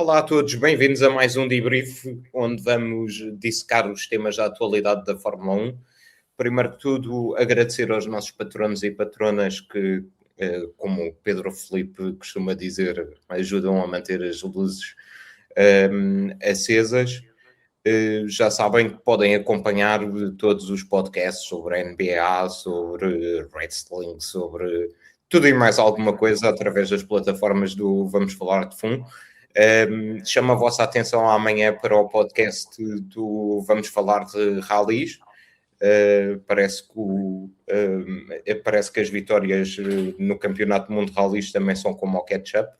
Olá a todos, bem-vindos a mais um debrief, onde vamos dissecar os temas da atualidade da Fórmula 1. Primeiro que tudo, agradecer aos nossos patronos e patronas que, como o Pedro Felipe costuma dizer, ajudam a manter as luzes acesas. Já sabem que podem acompanhar todos os podcasts sobre a NBA, sobre wrestling, sobre tudo e mais alguma coisa através das plataformas do Vamos Falar de Fundo. Chamo a vossa atenção amanhã para o podcast do Vamos Falar de Rallys. Parece que as vitórias no Campeonato do Mundo de Rallys também são como o ketchup.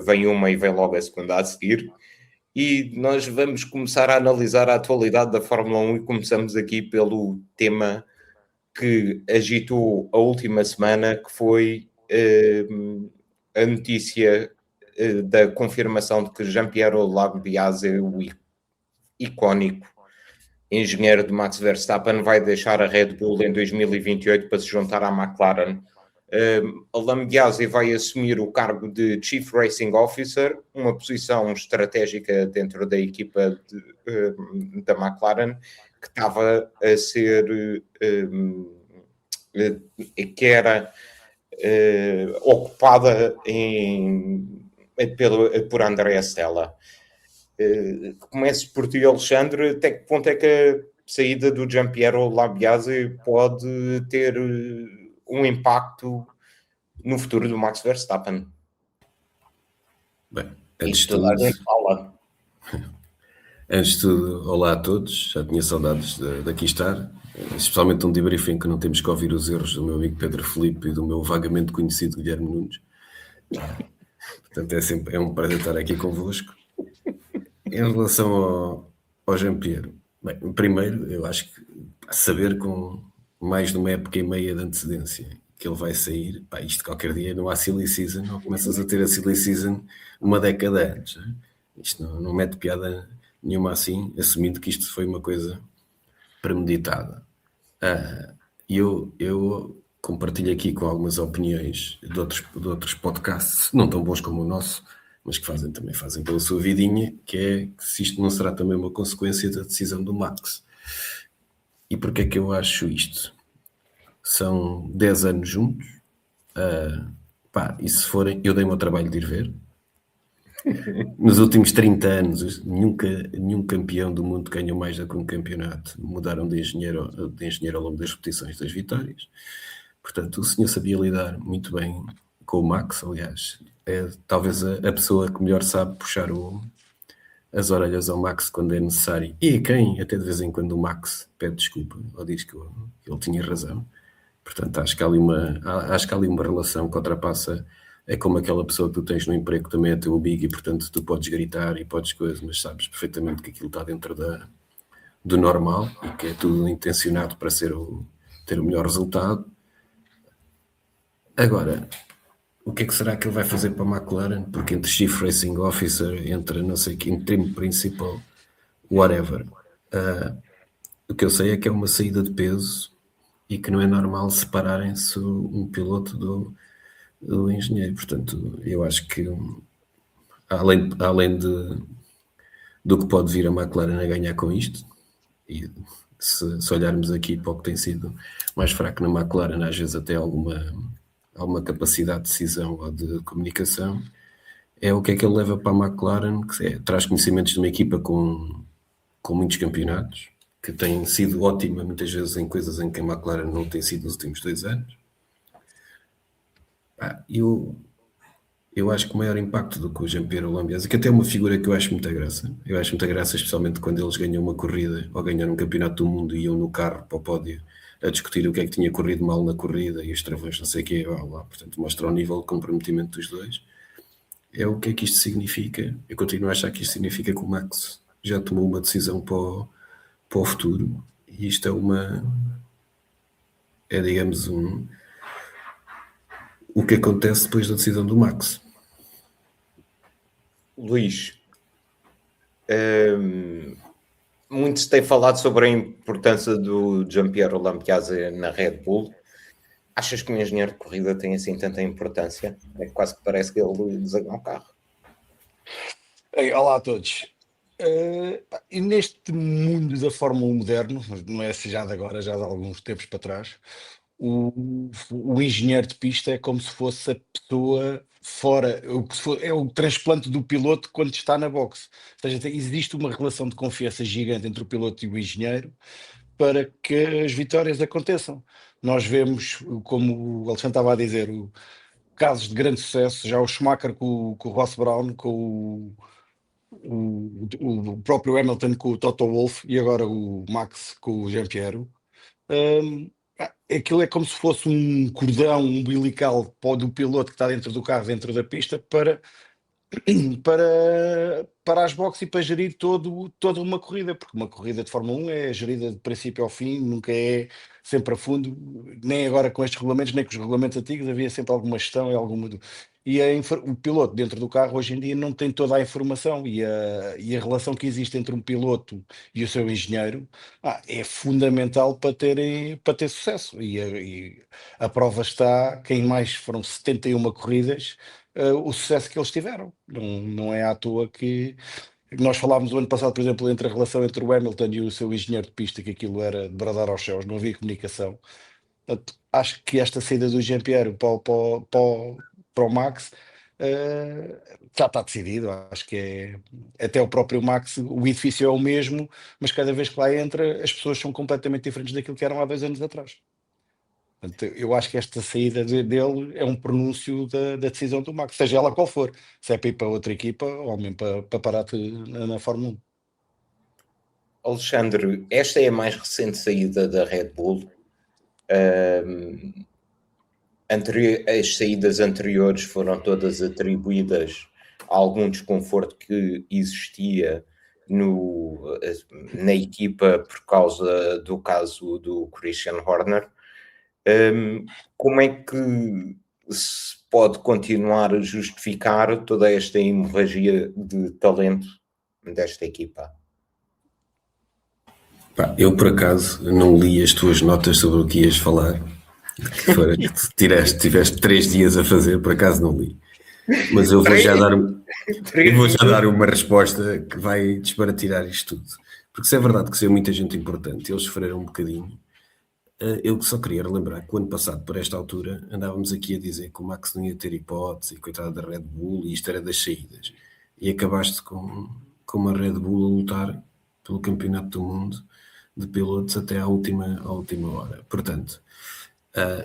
Vem uma e vem logo a segunda a seguir. E nós vamos começar a analisar a atualidade da Fórmula 1 e começamos aqui pelo tema que agitou a última semana, que foi a notícia da confirmação de que Jean-Pierre Lambiase, o icónico engenheiro de Max Verstappen, vai deixar a Red Bull em 2028 para se juntar à McLaren. Lambiase vai assumir o cargo de Chief Racing Officer, uma posição estratégica dentro da equipa da McLaren, que estava a ser que era ocupada por Andrea Stella. Começo por ti, Alexandre. Até que ponto é que a saída do Jean-Pierre Lambiase pode ter um impacto no futuro do Max Verstappen? Bem, antes de tudo, olá a todos. Já tinha saudades de aqui estar, especialmente um debriefing que não temos que ouvir os erros do meu amigo Pedro Felipe e do meu vagamente conhecido Guilherme Nunes. Portanto, é um prazer estar aqui convosco. Em relação ao Jean-Pierre, bem, primeiro, eu acho que saber com mais de uma época e meia de antecedência que ele vai sair, isto qualquer dia não há silly season, não começas a ter a silly season uma década antes. Né? Isto não mete piada nenhuma assim, assumindo que isto foi uma coisa premeditada. Eu compartilho aqui com algumas opiniões de outros podcasts, não tão bons como o nosso, mas que também fazem pela sua vidinha, que é que se isto não será também uma consequência da decisão do Max. E porquê é que eu acho isto? São 10 anos juntos, e se forem, eu dei o meu trabalho de ir ver. Nos últimos 30 anos, nenhum campeão do mundo ganhou mais do que um campeonato. Mudaram de engenheiro ao longo das repetições das vitórias. Portanto, o senhor sabia lidar muito bem com o Max, aliás. É talvez a pessoa que melhor sabe puxar as orelhas ao Max quando é necessário. E até de vez em quando o Max pede desculpa ou diz que ele tinha razão. Portanto, acho que há ali uma relação que ultrapassa. É como aquela pessoa que tu tens no emprego também é teu amigo e, portanto, tu podes gritar e podes coisas, mas sabes perfeitamente que aquilo está dentro do normal e que é tudo intencionado para ter o melhor resultado. Agora, o que é que será que ele vai fazer para a McLaren? Porque entre Chief Racing Officer, entre não sei que, interim principal, whatever. O que eu sei é que é uma saída de peso e que não é normal separarem-se um piloto do engenheiro. Portanto, eu acho que além do que pode vir a McLaren a ganhar com isto, e se olharmos aqui para o que tem sido mais fraco na McLaren, às vezes até alguma capacidade de decisão ou de comunicação, é o que é que ele leva para a McLaren, que traz conhecimentos de uma equipa com muitos campeonatos, que tem sido ótima muitas vezes em coisas em que a McLaren não tem sido nos últimos 2 anos. Eu acho que o maior impacto do que o Jean-Pierre Lambiase, que até é uma figura que eu acho muita graça. Eu acho muita graça, especialmente quando eles ganham uma corrida ou ganham um campeonato do mundo e iam no carro para o pódio a discutir o que é que tinha corrido mal na corrida e os travões, não sei o quê. Portanto, mostra o nível de comprometimento dos dois. É o que é que isto significa. Eu continuo a achar que isto significa que o Max já tomou uma decisão para o futuro. E isto digamos, o que acontece depois da decisão do Max. Luís, muito se tem falado sobre a importância do Jean-Pierre Lambiase na Red Bull. Achas que um engenheiro de corrida tem assim tanta importância? É quase que parece que ele desenha um carro. Ei, olá a todos. E neste mundo da Fórmula 1 moderno, não é assim já de agora, já de alguns tempos para trás, o engenheiro de pista é como se fosse a pessoa fora, é o transplante do piloto quando está na boxe. Ou seja, existe uma relação de confiança gigante entre o piloto e o engenheiro para que as vitórias aconteçam. Nós vemos, como o Alexandre estava a dizer, casos de grande sucesso, já o Schumacher com o Ross Brown, com o próprio Hamilton com o Toto Wolff e agora o Max com o Jean-Pierre. Aquilo é como se fosse um cordão umbilical do piloto que está dentro do carro, dentro da pista, para as boxes e para gerir toda uma corrida, porque uma corrida de Fórmula 1 é gerida de princípio ao fim, nunca é sempre a fundo, nem agora com estes regulamentos, nem com os regulamentos antigos, havia sempre alguma gestão e alguma. O piloto dentro do carro hoje em dia não tem toda a informação e a relação que existe entre um piloto e o seu engenheiro é fundamental para ter sucesso. E a prova está, quem mais foram 71 corridas, o sucesso que eles tiveram. Não é à toa que nós falávamos o ano passado, por exemplo, entre a relação entre o Hamilton e o seu engenheiro de pista, que aquilo era de bradar aos céus, não havia comunicação. Portanto, acho que esta saída do Jean-Pierre para o Max já está decidido. Acho que até o próprio Max, o edifício é o mesmo, mas cada vez que lá entra, as pessoas são completamente diferentes daquilo que eram há 2 anos atrás. Portanto, eu acho que esta saída dele é um pronúncio da decisão do Max, seja ela qual for, se é para ir para outra equipa ou mesmo para parar na Fórmula 1. Alexandre, esta é a mais recente saída da Red Bull. As saídas anteriores foram todas atribuídas a algum desconforto que existia na equipa por causa do caso do Christian Horner. Como é que se pode continuar a justificar toda esta hemorragia de talento desta equipa? Eu, por acaso, não li as tuas notas sobre o que ias falar, que tiveste 3 dias a fazer, por acaso não li. Mas eu vou já dar uma resposta que vai desbaratirar isto tudo. Porque se é verdade que saiu muita gente importante, eles sofreram um bocadinho. Eu só queria relembrar que o ano passado, por esta altura, andávamos aqui a dizer que o Max não ia ter hipótese, e coitado da Red Bull, e isto era das saídas. E acabaste com uma Red Bull a lutar pelo campeonato do mundo de pilotos até à última hora. Portanto,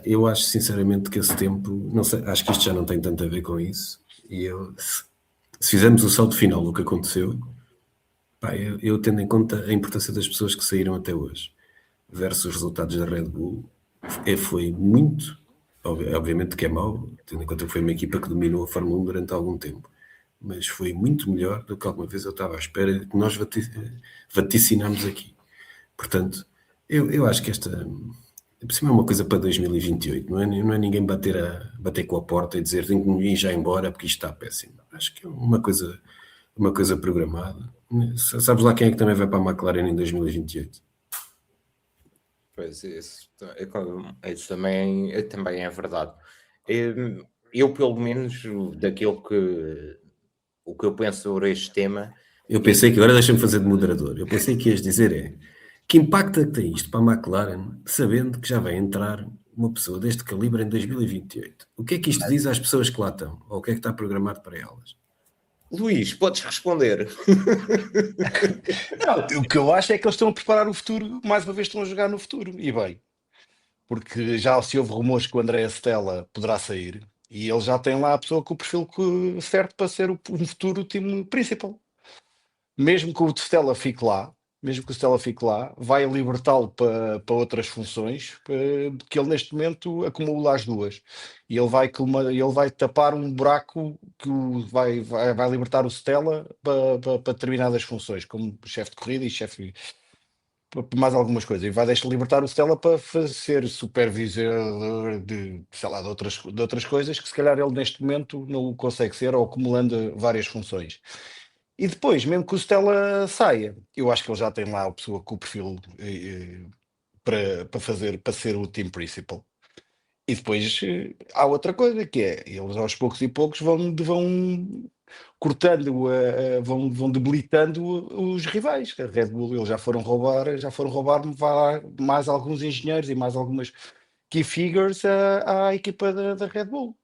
eu acho sinceramente que esse tempo, não sei, acho que isto já não tem tanto a ver com isso. E se fizermos o salto final do que aconteceu, eu tendo em conta a importância das pessoas que saíram até hoje versus os resultados da Red Bull, foi muito, obviamente que é mau, tendo em conta que foi uma equipa que dominou a Fórmula 1 durante algum tempo, mas foi muito melhor do que alguma vez eu estava à espera que nós vaticinámos aqui. Portanto, eu acho que esta por cima é uma coisa para 2028, não é ninguém bater com a porta e dizer tenho que ir já embora porque isto está péssimo. Acho que é uma coisa programada. Sabes lá quem é que também vai para a McLaren em 2028? Pois, isso também é verdade. Eu, pelo menos, o que eu penso sobre este tema... Eu pensei que, agora deixa-me fazer de moderador, eu pensei que ias dizer que impacto é que tem isto para a McLaren, sabendo que já vai entrar uma pessoa deste calibre em 2028? O que é que isto diz às pessoas que lá estão? Ou o que é que está programado para elas? Luís, podes responder. Não, o que eu acho é que eles estão a preparar o futuro, mais uma vez estão a jogar no futuro, e bem, porque já se houve rumores que o André Stella poderá sair, e ele já tem lá a pessoa com o perfil certo para ser um futuro time principal. Mesmo que o Stella fique lá, vai libertá-lo para outras funções, que ele neste momento acumula as duas. E ele vai tapar um buraco que vai libertar o Stella para determinadas funções, como chefe de corrida e chefe para mais algumas coisas. E vai deixar libertar o Stella para ser supervisor sei lá, de outras coisas que se calhar ele neste momento não consegue ser, ou acumulando várias funções. E depois, mesmo que o Stella saia, eu acho que ele já tem lá a pessoa com o perfil para ser o team principal. E depois há outra coisa que é, eles aos poucos e poucos vão cortando, vão debilitando os rivais. A Red Bull, eles já foram roubar mais alguns engenheiros e mais algumas key figures à equipa da Red Bull.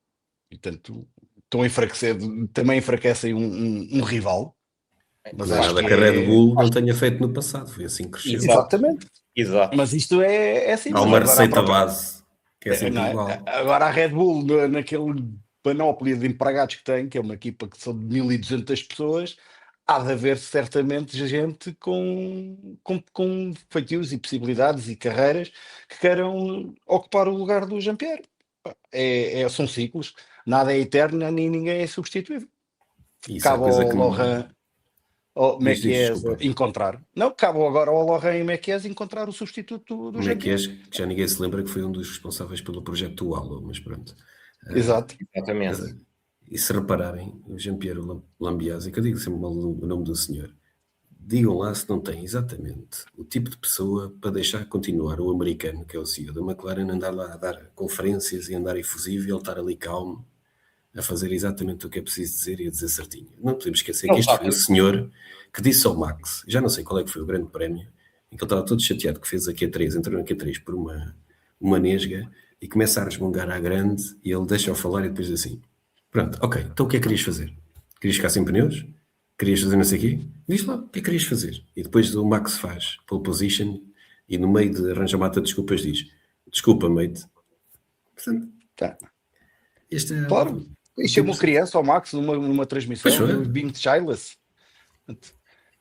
Portanto, estão a enfraquecer, também enfraquecem um rival. Mas Não é acho nada que que a Red Bull não acho- tenha feito no passado, foi assim que cresceu. exatamente. Exato. Mas isto é assim, Há mas uma agora a receita própria. base que é Não sempre é? igual. Agora a Red Bull, naquele panóplia de empregados que tem, que é uma equipa que são de 1200 pessoas, há de haver certamente gente com feitios e possibilidades e carreiras que queiram ocupar o lugar do Jean-Pierre. São ciclos, nada é eterno, nem ninguém é substituível. Isso é Cabe coisa ao que me Laurent, ao diz, Mekies desculpa. encontrar. Não, cabe agora ao Laurent e Mekies encontrar o substituto do Como é que Jean-Pierre. já ninguém se lembra que foi um dos responsáveis pelo projeto do Halo, mas pronto. Exato. Exatamente. E se repararem, o Jean-Pierre Lambiase, que eu digo sempre mal o nome do senhor, digam lá se não tem exatamente o tipo de pessoa para deixar continuar o americano, que é o CEO da McLaren, andar lá a dar conferências e andar efusivo e ele estar ali calmo, a fazer exatamente o que é preciso dizer e a dizer certinho. Não podemos esquecer que Ele este está foi o senhor que disse ao Max, já não sei qual é que foi o grande prémio, em que ele estava todo chateado que fez a Q3, entrou na Q3 por uma nesga e começa a resmungar à grande e ele deixa-o falar e depois diz assim, pronto, ok, então o que é que querias fazer? Querias ficar sem pneus? Querias fazer não sei o quê? Diz lá, o que é que querias fazer? E depois o Max faz pole position e no meio de arranja-mata desculpas diz, desculpa mate. Portanto, Tá. este é Claro. o E tipo chamou de... criança ao Max numa Pois transmissão, foi. no Being Childless.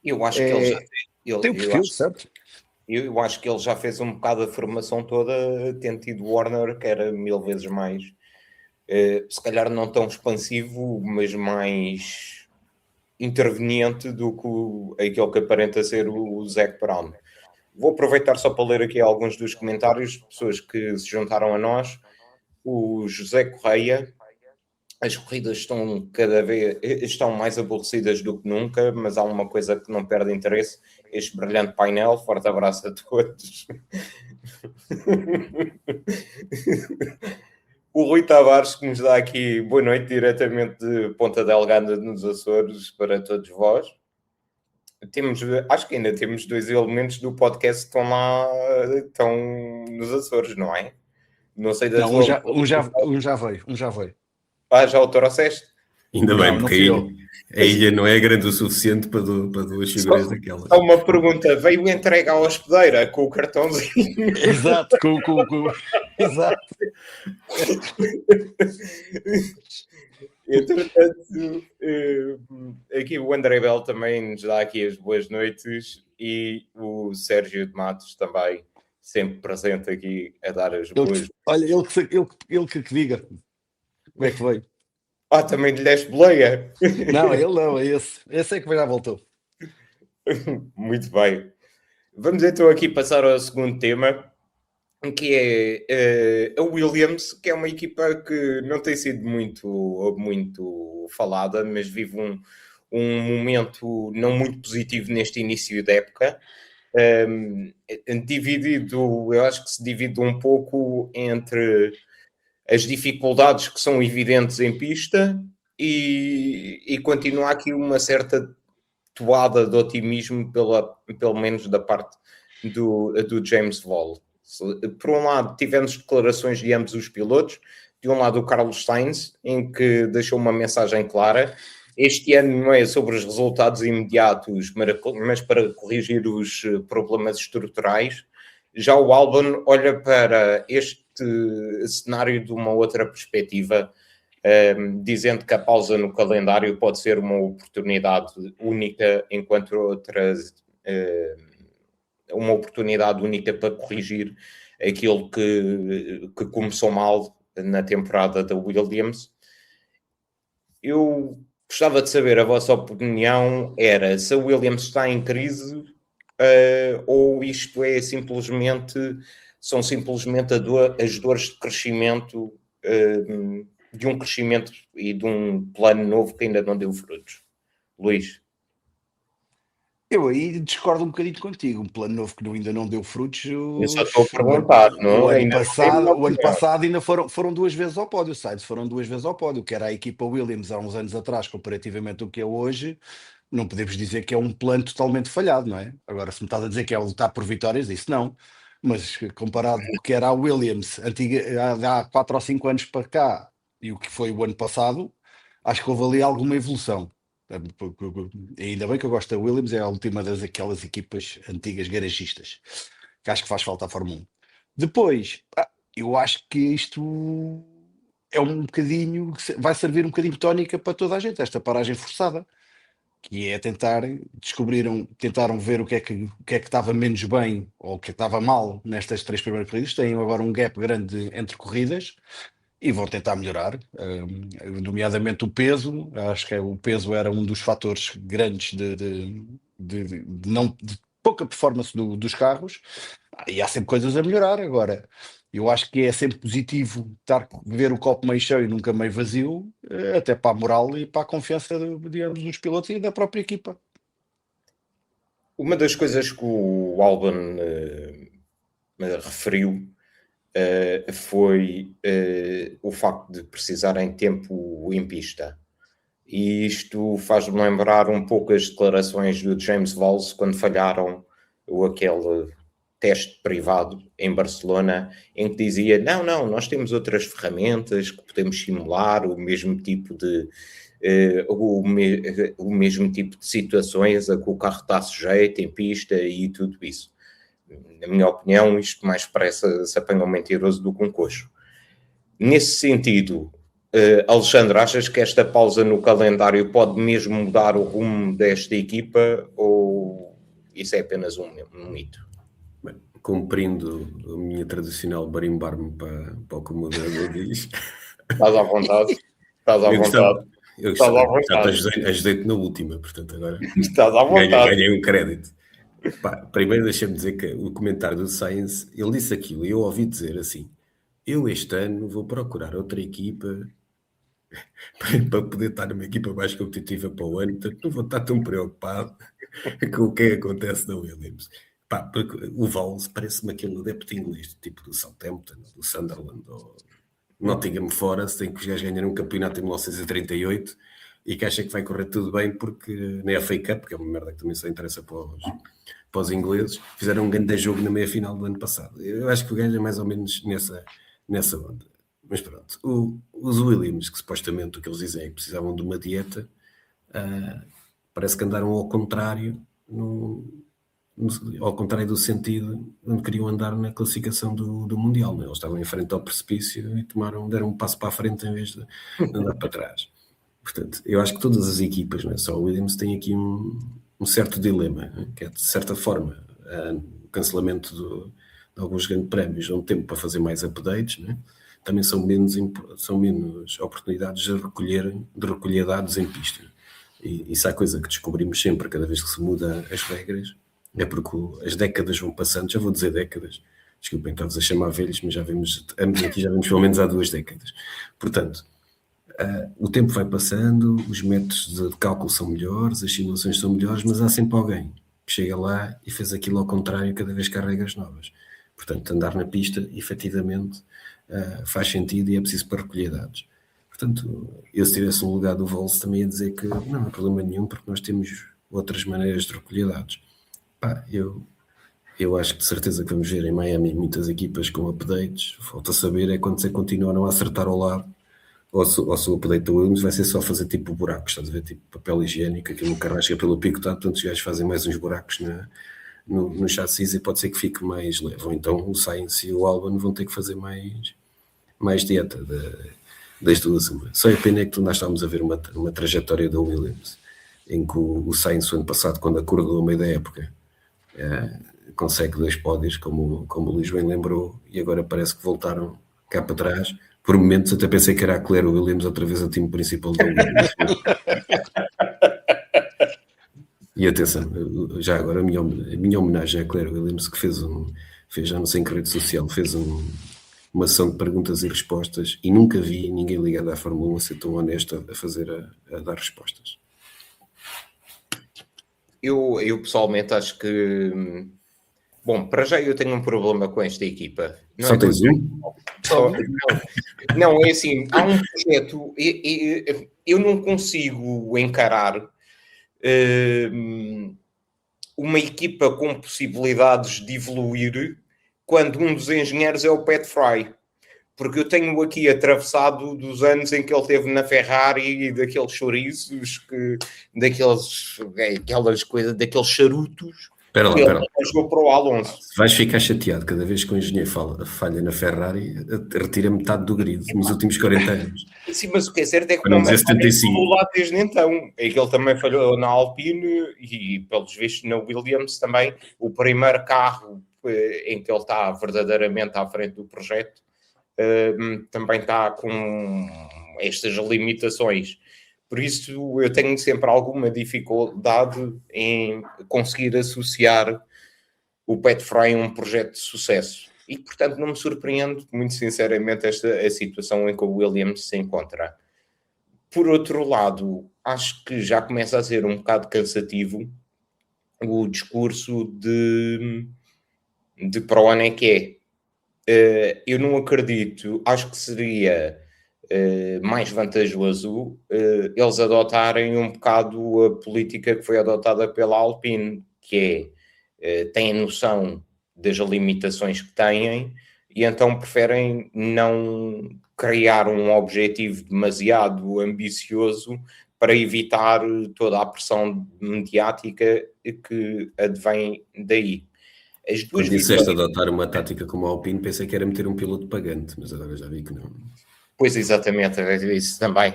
Eu acho que ele já Tem o perfil, certo? eu acho que ele já fez um bocado a formação toda, tendo tido Warner, que era 1000 vezes mais, se calhar não tão expansivo, mas mais interveniente do que aquele que aparenta ser o Zac Brown. Vou aproveitar só para ler aqui alguns dos comentários de pessoas que se juntaram a nós. O José Correia: as corridas estão mais aborrecidas do que nunca, mas há uma coisa que não perde interesse: este brilhante painel. Forte abraço a todos. O Rui Tavares, que nos dá aqui boa noite diretamente de Ponta Delgada nos Açores para todos vós. Acho que ainda temos 2 elementos do podcast que estão nos Açores, não é? Não sei da Não, tua. um já veio. Já o trouxeste? Ainda bem, Não, não porque fui eu. a ilha não é grande o suficiente para duas figuras daquelas. Só uma pergunta: veio entrega à hospedeira com o cartãozinho? Exato, exato. Entretanto, aqui o André Bel também nos dá aqui as boas noites e o Sérgio de Matos também, sempre presente aqui a dar as boas. Olha, ele que diga como é que veio. Também lhe deste boleia? Não, ele não, é esse. Esse é que já voltou. Muito bem. Vamos então aqui passar ao segundo tema, que é a Williams, que é uma equipa que não tem sido muito falada, mas vive um momento não muito positivo neste início da época. Eu acho que se divide um pouco entre as dificuldades que são evidentes em pista e continua aqui uma certa toada de otimismo, pelo menos da parte do James Vowles. Por um lado, tivemos declarações de ambos os pilotos. De um lado, o Carlos Sainz, em que deixou uma mensagem clara: este ano não é sobre os resultados imediatos, mas para corrigir os problemas estruturais. Já o Albon olha para este cenário de uma outra perspectiva, dizendo que a pausa no calendário pode ser uma oportunidade única, enquanto outras... uma oportunidade única para corrigir aquilo que começou mal na temporada da Williams. Eu gostava de saber a vossa opinião, era se a Williams está em crise ou isto são simplesmente as dores de crescimento, de um crescimento e de um plano novo que ainda não deu frutos. Luís? Eu aí discordo um bocadinho contigo. Um plano novo que ainda não deu frutos. Eu só estou a perguntar, não, ainda não tenho uma O ano opinião. passado ainda foram duas vezes ao pódio. Os Sainz foram duas vezes ao pódio, que era a equipa Williams há uns anos atrás, comparativamente ao que é hoje. Não podemos dizer que é um plano totalmente falhado, não é? Agora, se me estás a dizer que é lutar por vitórias, isso não. Mas comparado com o que era a Williams há 4 ou 5 anos para cá e o que foi o ano passado, acho que houve ali alguma evolução. Ainda bem que eu gosto da Williams, é a última aquelas equipas antigas garagistas, que acho que faz falta à Fórmula 1. Depois, eu acho que isto é um bocadinho, vai servir um bocadinho de tónica para toda a gente, esta paragem forçada, que é tentaram ver o que é que estava menos bem ou o que estava mal nestas 3 primeiras corridas. Têm agora um gap grande entre corridas e vão tentar melhorar, nomeadamente o peso. Acho que o peso era um dos fatores grandes de pouca performance dos carros. E há sempre coisas a melhorar. Agora, eu acho que é sempre positivo ver o copo meio cheio e nunca meio vazio, até para a moral e para a confiança, digamos, dos pilotos e da própria equipa. Uma das coisas que o Albon referiu foi o facto de precisarem de tempo em pista. E isto faz-me lembrar um pouco as declarações do James Valls quando falharam aquele teste privado em Barcelona, em que dizia, não, nós temos outras ferramentas que podemos simular o mesmo tipo de o mesmo tipo de situações a que o carro está sujeito em pista e tudo isso. Na minha opinião, isto mais parece se apanha um mentiroso do que um coxo. Nesse sentido, Alexandre, achas que esta pausa no calendário pode mesmo mudar o rumo desta equipa ou isso é apenas um mito? Bem, cumprindo a minha tradicional barimbar-me para o que o moderador diz. Estás à vontade. Estás à vontade. Já ajudei-te na última, portanto agora estás à vontade. Ganhei um crédito. Primeiro deixa-me dizer que o comentário do Sainz, ele disse aquilo e eu ouvi dizer assim, eu este ano vou procurar outra equipa para poder estar numa equipa mais competitiva para o ano, portanto não vou estar tão preocupado com o que acontece na Williams. Porque o Valls parece-me aquele adepto inglês, tipo do Southampton, do Sunderland, ou Nottingham Forest, em que os gajos ganharam um campeonato em 1938 e que acha que vai correr tudo bem porque na FA Cup, que é uma merda que também só interessa para os ingleses, fizeram um grande jogo na meia-final do ano passado. Eu acho que o gajo é mais ou menos nessa onda. Mas pronto, os Williams, que supostamente o que eles dizem é que precisavam de uma dieta, parece que andaram ao contrário, ao contrário do sentido onde queriam andar na classificação do Mundial. Não é? Eles estavam em frente ao precipício e deram um passo para a frente em vez de andar para trás. Portanto, eu acho que todas as equipas, não é? Só o Williams tem aqui um certo dilema, que é de certa forma o cancelamento de alguns grandes prémios, dão tempo para fazer mais updates, não é? Também são menos oportunidades de recolher dados em pista. E isso é a coisa que descobrimos sempre, cada vez que se muda as regras, é porque as décadas vão passando, já vou dizer décadas, desculpem, estamos a chamar velhos, mas aqui já vemos pelo menos há 2 décadas. Portanto, o tempo vai passando, os métodos de cálculo são melhores, as simulações são melhores, mas há sempre alguém que chega lá e fez aquilo ao contrário cada vez que há regras novas. Portanto, andar na pista, efetivamente, faz sentido e é preciso para recolher dados. Portanto, eu se tivesse um lugar do Valls também ia dizer que não há problema nenhum, porque nós temos outras maneiras de recolher dados. Eu acho que de certeza que vamos ver em Miami muitas equipas com updates. Falta saber é quando se continuaram a acertar ao lado ou se o update da Williams vai ser só fazer tipo buracos, estás a ver, tipo papel higiênico, aquilo no carro chega pelo picotado, portanto os gajos fazem mais uns buracos no chassis e pode ser que fique mais leve. Ou então o Sainz e o Albon vão ter que fazer mais dieta das duas uma. Só a pena é que nós estávamos a ver uma trajetória da Williams em que o Sainz, o ano passado, quando acordou a meio da época, consegue 2 pódios, como o Luís bem lembrou, e agora parece que voltaram cá para trás. Por momentos até pensei que era a Claire Williams outra vez a time principal da Williams. E atenção, já agora a minha homenagem à Claire Williams, que fez já não sei em que rede social, fez uma ação de perguntas e respostas e nunca vi ninguém ligado à Fórmula 1 a ser tão honesto a dar respostas. Eu pessoalmente acho que... Bom, para já eu tenho um problema com esta equipa. Não Só é tens um? Não, é assim, há um projeto... Eu não consigo encarar uma equipa com possibilidades de evoluir quando um dos engenheiros é o Pat Fry. Porque eu tenho aqui atravessado dos anos em que ele esteve na Ferrari e daqueles chouriços, aquelas coisas, daqueles charutos, Espera que ele lá. jogou para o Alonso. Vais ficar chateado cada vez que o engenheiro falha na Ferrari, retira metade do grid nos últimos 40 anos. Sim, mas o que é certo é que Para não dizer 75. falhou lá desde então. É que ele também falhou na Alpine e, pelos vistos, na Williams também. O primeiro carro em que ele está verdadeiramente à frente do projeto também está com estas limitações. Por isso eu tenho sempre alguma dificuldade em conseguir associar o Pat Fry a um projeto de sucesso. E, portanto, não me surpreende, muito sinceramente, a situação em que o Williams se encontra. Por outro lado, acho que já começa a ser um bocado cansativo o discurso de para o ano é que é. Eu não acredito, acho que seria mais vantajoso eles adotarem um bocado a política que foi adotada pela Alpine, que têm noção das limitações que têm e então preferem não criar um objetivo demasiado ambicioso para evitar toda a pressão mediática que advém daí. As duas Quando disseste adotar uma tática como a Alpine, pensei que era meter um piloto pagante, mas agora já vi que não. Pois, exatamente, isso também.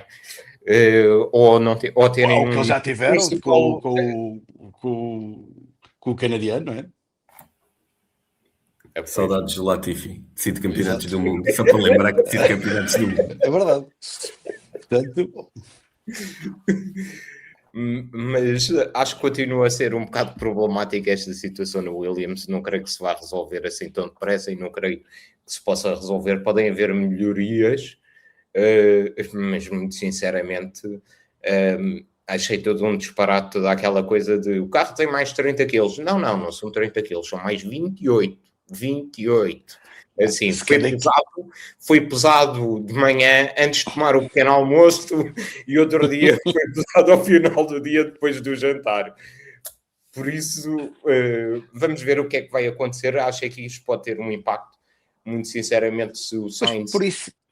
Ou terem o que eles já tiveram principal... com o canadiano, não é? Saudades de Latifi, decide campeonatos do mundo, só para lembrar que decide campeonatos do mundo. É verdade. Portanto... Mas acho que continua a ser um bocado problemática esta situação no Williams. Não creio que se vá resolver assim tão depressa e não creio que se possa resolver. Podem haver melhorias, mas muito sinceramente achei todo um disparate toda aquela coisa de o carro tem mais 30 quilos. Não são 30 quilos, são mais 28. Assim, foi pesado de manhã antes de tomar o pequeno almoço e outro dia foi pesado ao final do dia depois do jantar. Por isso, vamos ver o que é que vai acontecer. Acho que isto pode ter um impacto, muito sinceramente, se o Sainz...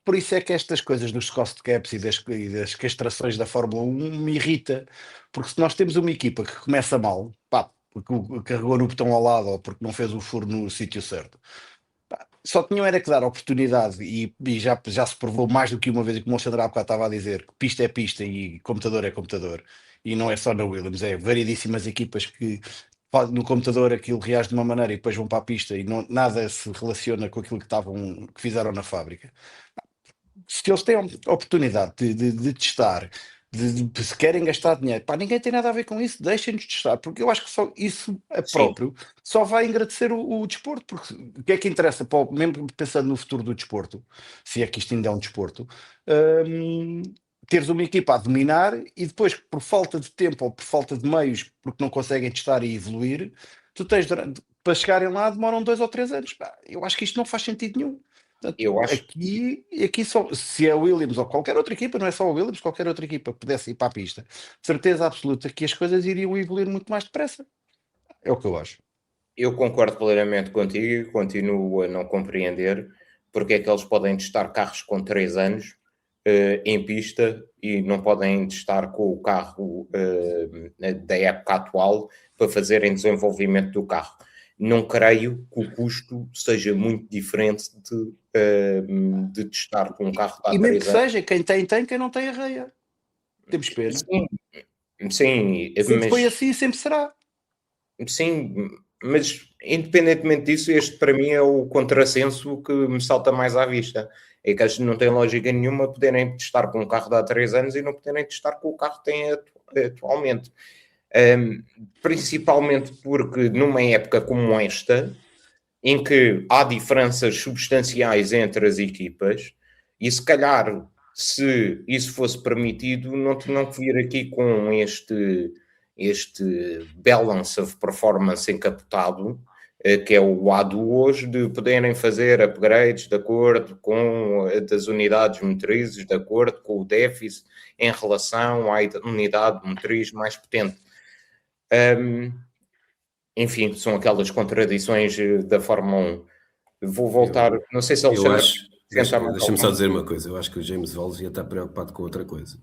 Por isso é que estas coisas dos cost caps e das castrações da Fórmula 1 me irrita, porque se nós temos uma equipa que começa mal, porque carregou no botão ao lado ou porque não fez o furo no sítio certo, só tinham era que dar oportunidade e já se provou mais do que uma vez, e como o Alexandre há bocado estava a dizer, que pista é pista e computador é computador, e não é só na Williams, é variedíssimas equipas que no computador aquilo reage de uma maneira e depois vão para a pista e nada se relaciona com aquilo que fizeram na fábrica. Se eles têm a oportunidade de testar, se querem gastar dinheiro, ninguém tem nada a ver com isso, deixem-nos testar, porque eu acho que só isso próprio só vai engrandecer o desporto, porque o que é que interessa, mesmo pensando no futuro do desporto, se é que isto ainda é um desporto, teres uma equipa a dominar e depois, por falta de tempo ou por falta de meios, porque não conseguem testar e evoluir, tu tens, para chegarem lá, demoram 2 ou 3 anos. Eu acho que isto não faz sentido nenhum. Portanto, eu acho... aqui só, se é a Williams ou qualquer outra equipa, não é só a Williams, qualquer outra equipa pudesse ir para a pista, certeza absoluta que as coisas iriam evoluir muito mais depressa. É o que eu acho. Eu concordo plenamente contigo e continuo a não compreender porque é que eles podem testar carros com 3 anos em pista e não podem testar com o carro da época atual para fazerem desenvolvimento do carro. Não creio que o custo seja muito diferente de testar com um carro de há 3 anos. E mesmo que seja, quem tem, quem não tem arreia. Temos pena. Sim, sempre foi assim e sempre será. Sim, mas independentemente disso, este para mim é o contrassenso que me salta mais à vista. É que não tem lógica nenhuma poderem testar com um carro de há 3 anos e não poderem testar com o carro que têm atualmente. Principalmente porque numa época como esta, em que há diferenças substanciais entre as equipas, e se calhar, se isso fosse permitido, não tinham que vir aqui com este este balance of performance encapotado, que é o ADO hoje, de poderem fazer upgrades de acordo com as unidades motrizes, de acordo com o déficit em relação à unidade motriz mais potente. Enfim, são aquelas contradições da Fórmula 1. Vou voltar, não sei se ele deixa-me só dizer uma coisa, eu acho que o James Valls ia estar preocupado com outra coisa,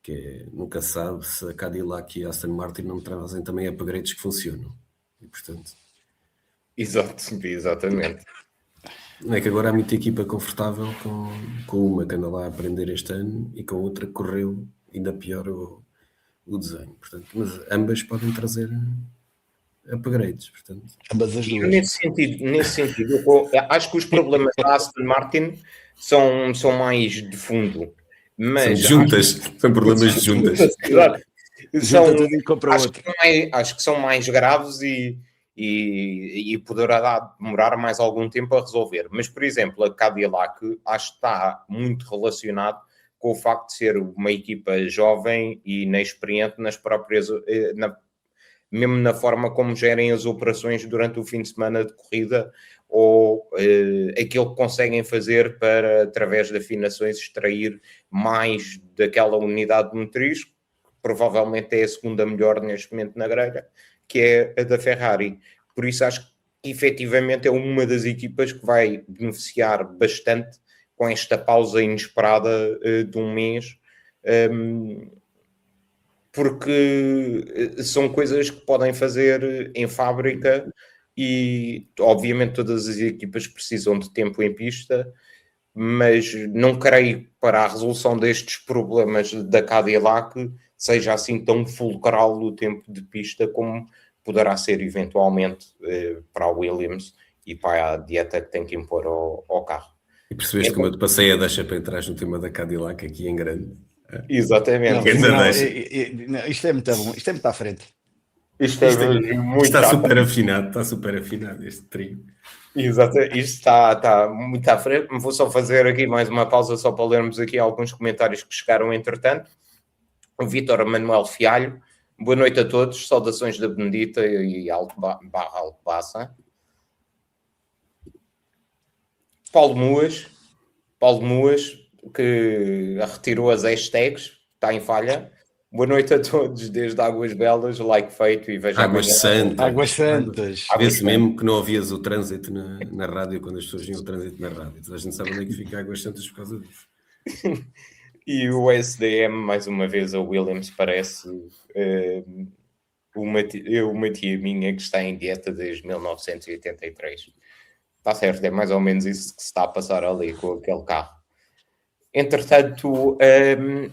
que é, nunca sabe se a Cadillac e a Aston Martin não trazem também upgrades que funcionam, e portanto... Exatamente. Não é que agora há muita equipa confortável com uma que anda lá a aprender este ano e com outra que correu ainda pior o desenho, portanto, mas ambas podem trazer upgrades, portanto. Ambas as duas. Nesse sentido, eu acho que os problemas da Aston Martin são mais de fundo. Mas são juntas, são problemas de juntas. Acho que são mais graves e poderá demorar mais algum tempo a resolver. Mas, por exemplo, a Cadillac acho que está muito relacionado com o facto de ser uma equipa jovem e inexperiente nas próprias... mesmo na forma como gerem as operações durante o fim de semana de corrida, ou aquilo que conseguem fazer para, através de afinações, extrair mais daquela unidade motriz, que provavelmente é a segunda melhor neste momento na grelha, que é a da Ferrari. Por isso acho que efetivamente é uma das equipas que vai beneficiar bastante com esta pausa inesperada de um mês, porque são coisas que podem fazer em fábrica e obviamente todas as equipas precisam de tempo em pista, mas não creio para a resolução destes problemas da Cadillac seja assim tão fulcral o tempo de pista como poderá ser eventualmente para a Williams e para a dieta que tem que impor ao carro. E percebeste como eu te passei a deixa para entrar no tema da Cadillac aqui em grande? Exatamente. Isto é muito bom, isto é muito à frente. Está super afinado este trio. Exato, isto está muito à frente. Vou só fazer aqui mais uma pausa só para lermos aqui alguns comentários que chegaram entretanto. O Vítor Manuel Fialho, boa noite a todos, saudações da Benedita e Alcobaça. Paulo Muas, que retirou as hashtags, está em falha. Boa noite a todos, desde Águas Belas, like feito e veja Águas Santas. Vê-se mesmo que não ouvias o trânsito na rádio quando as pessoas vinham o trânsito na rádio. Toda a gente sabe onde é que fica Águas Santas por causa disso. E o SDM, mais uma vez, a Williams parece uma tia minha que está em dieta desde 1983. Está certo, é mais ou menos isso que se está a passar ali com aquele carro. Entretanto,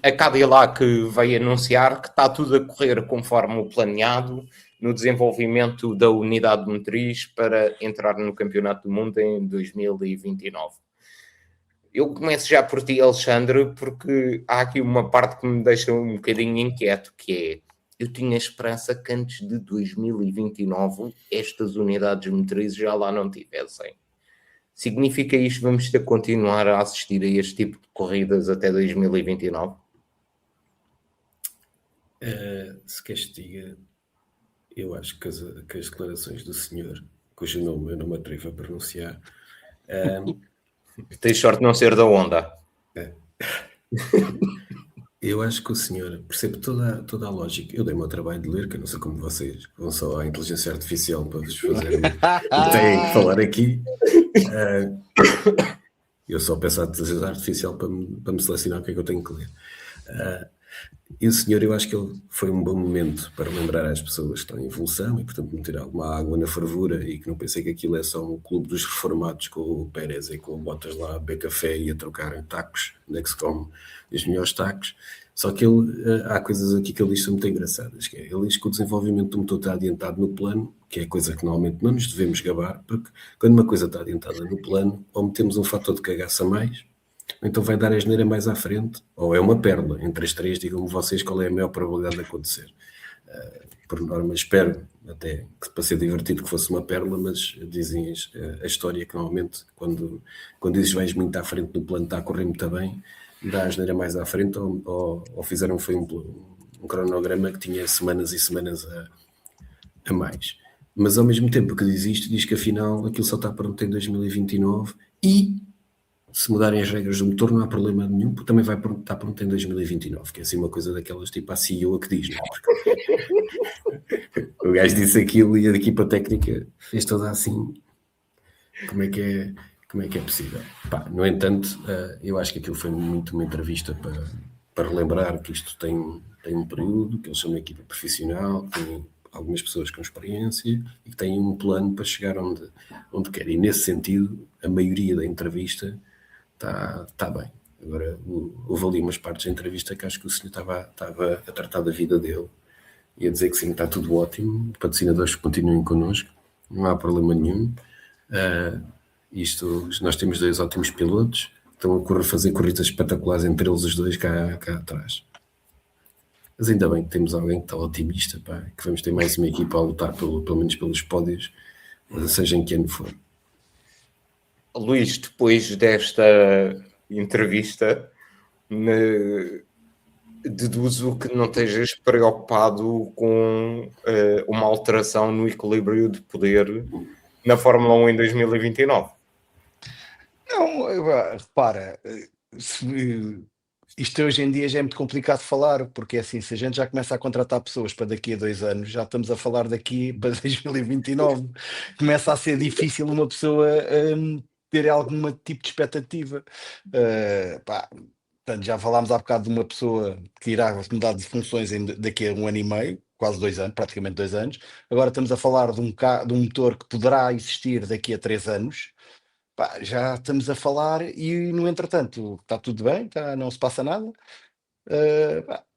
a Cadillac veio anunciar que está tudo a correr conforme o planeado no desenvolvimento da unidade motriz para entrar no Campeonato do Mundo em 2029. Eu começo já por ti, Alexandre, porque há aqui uma parte que me deixa um bocadinho inquieto, que é, eu tinha esperança que antes de 2029 estas unidades motrizes já lá não tivessem. Significa isto que vamos ter que continuar a assistir a este tipo de corridas até 2029? Se queres que diga, eu acho que as declarações do senhor, cujo nome eu não me atrevo a pronunciar... Tens sorte de não ser da Honda. Eu acho que o senhor percebe toda a lógica. Eu dei-me ao trabalho de ler, que eu não sei como vocês vão só à inteligência artificial para vos fazerem o que têm que falar aqui. Eu só peço à inteligência artificial para me selecionar o que é que eu tenho que ler. E o senhor, eu acho que ele foi um bom momento para lembrar às pessoas que estão em evolução e, portanto, meter alguma água na fervura e que não pensei que aquilo é só um clube dos reformados com o Pérez e com o Bottas lá a beber café e a trocarem tacos, onde é que se come os melhores tacos. Só que há coisas aqui que ele diz que são muito engraçadas. Que é, ele diz que o desenvolvimento do motor está adiantado no plano, que é coisa que normalmente não nos devemos gabar, porque quando uma coisa está adiantada no plano, ou metemos um fator de cagaça a mais, ou então vai dar a asneira mais à frente, ou é uma pérola. Entre as três, digam-me vocês qual é a maior probabilidade de acontecer. Por norma, espero até que para ser divertido que fosse uma pérola, mas dizem a história que normalmente quando dizes vais muito à frente no plano, está a correr muito bem, dá a asneira mais à frente, ou fizeram foi um um cronograma que tinha semanas e semanas a mais. Mas ao mesmo tempo que diz isto, diz que afinal aquilo só está pronto em 2029 e se mudarem as regras do motor não há problema nenhum, porque também vai estar pronto em 2029, que é assim uma coisa daquelas tipo a CEO que diz, não é? Porque o gajo disse aquilo e a equipa técnica fez toda assim. Como é que é possível? Pá, no entanto, eu acho que aquilo foi muito uma entrevista para relembrar que isto tem um período, que eles são uma equipa profissional, que tem algumas pessoas com experiência e que têm um plano para chegar onde querem. E nesse sentido, a maioria da entrevista está bem. Agora, houve ali umas partes da entrevista que acho que o senhor estava a tratar da vida dele e a dizer que sim, está tudo ótimo, patrocinadores que continuem connosco, não há problema nenhum. Nós temos 2 ótimos pilotos, estão a fazer corridas espetaculares entre eles os dois cá atrás. Mas ainda bem que temos alguém que está otimista, pá, que vamos ter mais uma equipa a lutar pelo menos pelos pódios, seja em que ano for. Luís, depois desta entrevista, deduzo que não estejas preocupado com uma alteração no equilíbrio de poder na Fórmula 1 em 2029. Não, repara, isto hoje em dia já é muito complicado de falar, porque assim, se a gente já começa a contratar pessoas para daqui a 2 anos, já estamos a falar daqui para 2029. Começa a ser difícil uma pessoa ter algum tipo de expectativa. Portanto, já falámos há bocado de uma pessoa que irá mudar de funções daqui a 1 ano e meio, quase 2 anos, praticamente 2 anos. Agora estamos a falar de um motor que poderá existir daqui a 3 anos. Pá, já estamos a falar e no entretanto está tudo bem, não se passa nada.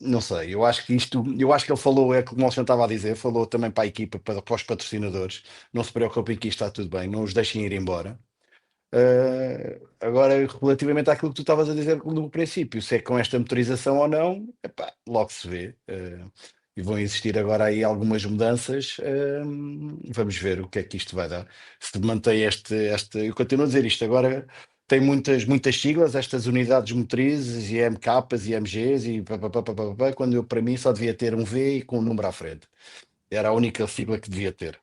Não sei, eu acho que ele falou, é como o senhor estava a dizer, falou também para a equipa, para os patrocinadores, não se preocupem que isto está tudo bem, não os deixem ir embora. Agora, relativamente àquilo que tu estavas a dizer no princípio, se é com esta motorização ou não, epá, logo se vê. E vão existir agora aí algumas mudanças. Vamos ver o que é que isto vai dar. Se mantém eu continuo a dizer isto, agora tem muitas siglas, estas unidades motrizes, e MKs e MGs, e quando eu, para mim, só devia ter um V e com um número à frente. Era a única sigla que devia ter.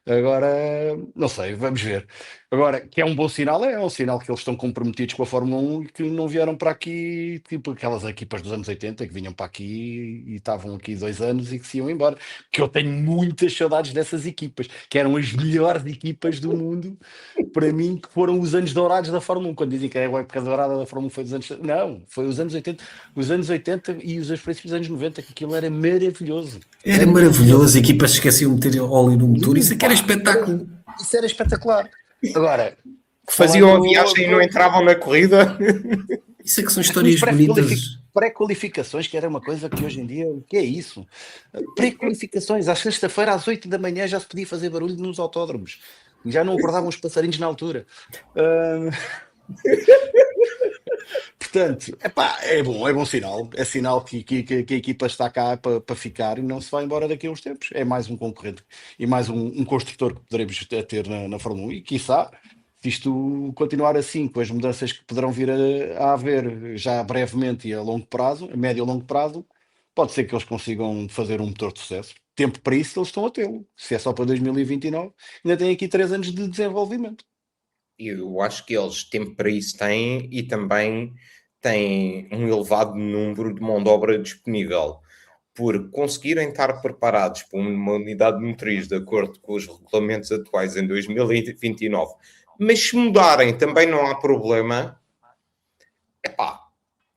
Agora, não sei, vamos ver. Agora, que é um bom sinal, é um sinal que eles estão comprometidos com a Fórmula 1 e que não vieram para aqui, tipo aquelas equipas dos anos 80 que vinham para aqui e estavam aqui 2 anos e que se iam embora. Que eu tenho muitas saudades dessas equipas, que eram as melhores equipas do mundo, para mim, que foram os anos dourados da Fórmula 1. Quando dizem que a época dourada da Fórmula 1 foi dos anos... Não, foi os anos 80 e os princípios dos anos 90, que aquilo era maravilhoso. Era maravilhoso, a equipa se esqueciam de meter óleo no motor, isso é que era espetáculo. Isso era espetacular. Agora, faziam a viagem e não entravam na corrida. Isso é que são histórias bonitas. Pré-qualificações, que era uma coisa que hoje em dia, o que é isso? Pré-qualificações, à sexta-feira às 8 da manhã já se podia fazer barulho nos autódromos. Já não acordavam os passarinhos na altura. Portanto, é bom sinal. É sinal que a equipa está cá para ficar e não se vai embora daqui a uns tempos. É mais um concorrente e mais um construtor que poderemos ter na Fórmula 1. E quiçá, se isto continuar assim, com as mudanças que poderão vir a haver já brevemente e a longo prazo, a médio e longo prazo, pode ser que eles consigam fazer um motor de sucesso. Tempo para isso eles estão a tê-lo. Se é só para 2029, ainda tem aqui 3 anos de desenvolvimento. Eu acho que eles tempo para isso têm e também têm um elevado número de mão de obra disponível. Por conseguirem estar preparados para uma unidade motriz de acordo com os regulamentos atuais em 2029, mas se mudarem também não há problema.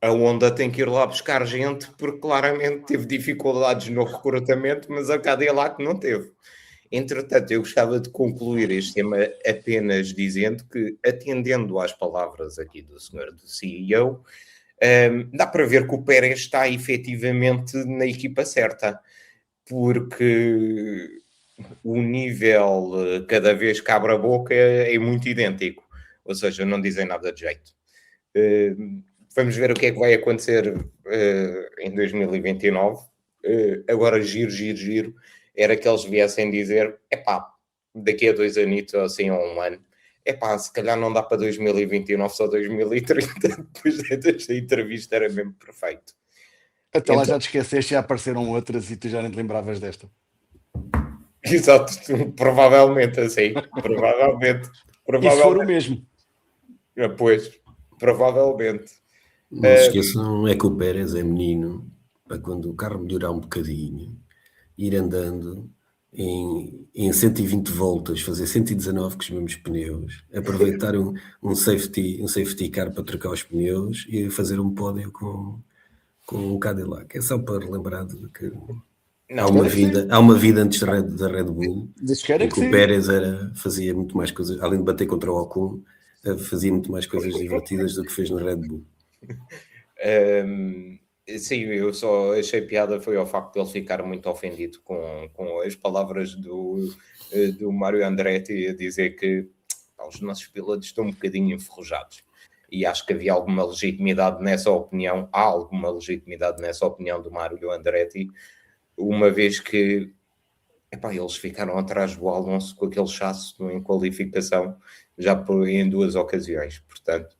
A Honda tem que ir lá buscar gente porque claramente teve dificuldades no recrutamento, mas a Cadillac não teve. Entretanto, eu gostava de concluir este tema apenas dizendo que, atendendo às palavras aqui do senhor do CEO, dá para ver que o Pérez está efetivamente na equipa certa, porque o nível, cada vez que abre a boca, é muito idêntico. Ou seja, não dizem nada de jeito. Vamos ver o que é que vai acontecer em 2029. Agora, giro, era que eles viessem dizer, daqui a 2 anitos ou assim, ou 1 ano, se calhar não dá para 2029, só 2030, depois desta entrevista era mesmo perfeito. Até lá Então, já te esqueceste, já apareceram outras e tu já nem te lembravas desta. exato, provavelmente assim. Provavelmente. E se for o Provavelmente. mesmo? Pois, provavelmente. Não se esqueçam, é que o Pérez é menino para quando o carro melhorar um bocadinho, ir andando em 120 voltas, fazer 119 com os mesmos pneus, aproveitar um safety car para trocar os pneus e fazer um pódio com um Cadillac. É só para lembrar de que Não, há uma vida antes da Red Bull Espera em que que o sim. Pérez fazia muito mais coisas, além de bater contra o Ocon, fazia muito mais coisas divertidas do que fez no Red Bull. sim, eu só achei piada foi ao facto de ele ficar muito ofendido com as palavras do Mário Andretti a dizer que os nossos pilotos estão um bocadinho enferrujados. E acho que havia alguma legitimidade nessa opinião, há alguma legitimidade nessa opinião do Mário Andretti, uma vez que eles ficaram atrás do Alonso com aquele chasso em qualificação já em 2 ocasiões. Portanto,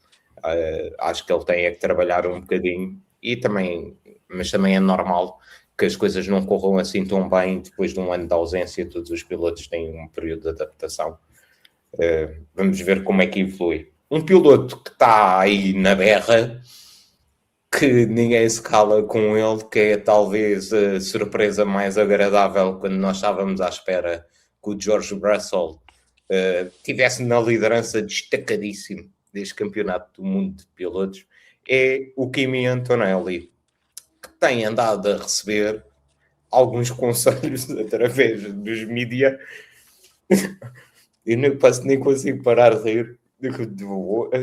acho que ele tem que trabalhar um bocadinho mas também é normal que as coisas não corram assim tão bem depois de um ano de ausência. Todos os pilotos têm um período de adaptação. Vamos ver como é que evolui. Um piloto que está aí na berra, que ninguém se cala com ele, que é talvez a surpresa mais agradável quando nós estávamos à espera que o George Russell tivesse na liderança destacadíssimo deste campeonato do mundo de pilotos, é o Kimi Antonelli, que tem andado a receber alguns conselhos através dos mídia. Eu nem consigo parar de rir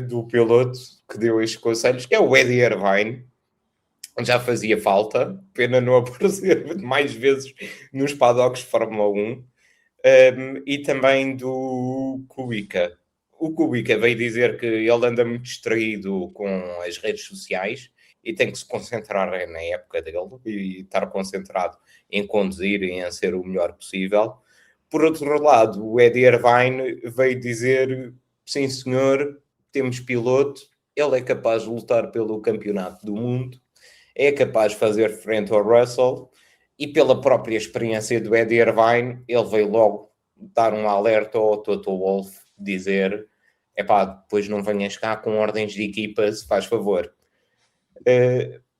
do piloto que deu estes conselhos, que é o Eddie Irvine. Já fazia falta, pena não aparecer mais vezes nos paddocks de Fórmula 1. E também do Kubica. O Kubica veio dizer que ele anda muito distraído com as redes sociais e tem que se concentrar na época dele e estar concentrado em conduzir e em ser o melhor possível. Por outro lado, o Eddie Irvine veio dizer: sim senhor, temos piloto, ele é capaz de lutar pelo campeonato do mundo, é capaz de fazer frente ao Russell, e pela própria experiência do Eddie Irvine, ele veio logo dar um alerta ao Toto Wolff, dizer: depois não venhas cá com ordens de equipa, se faz favor.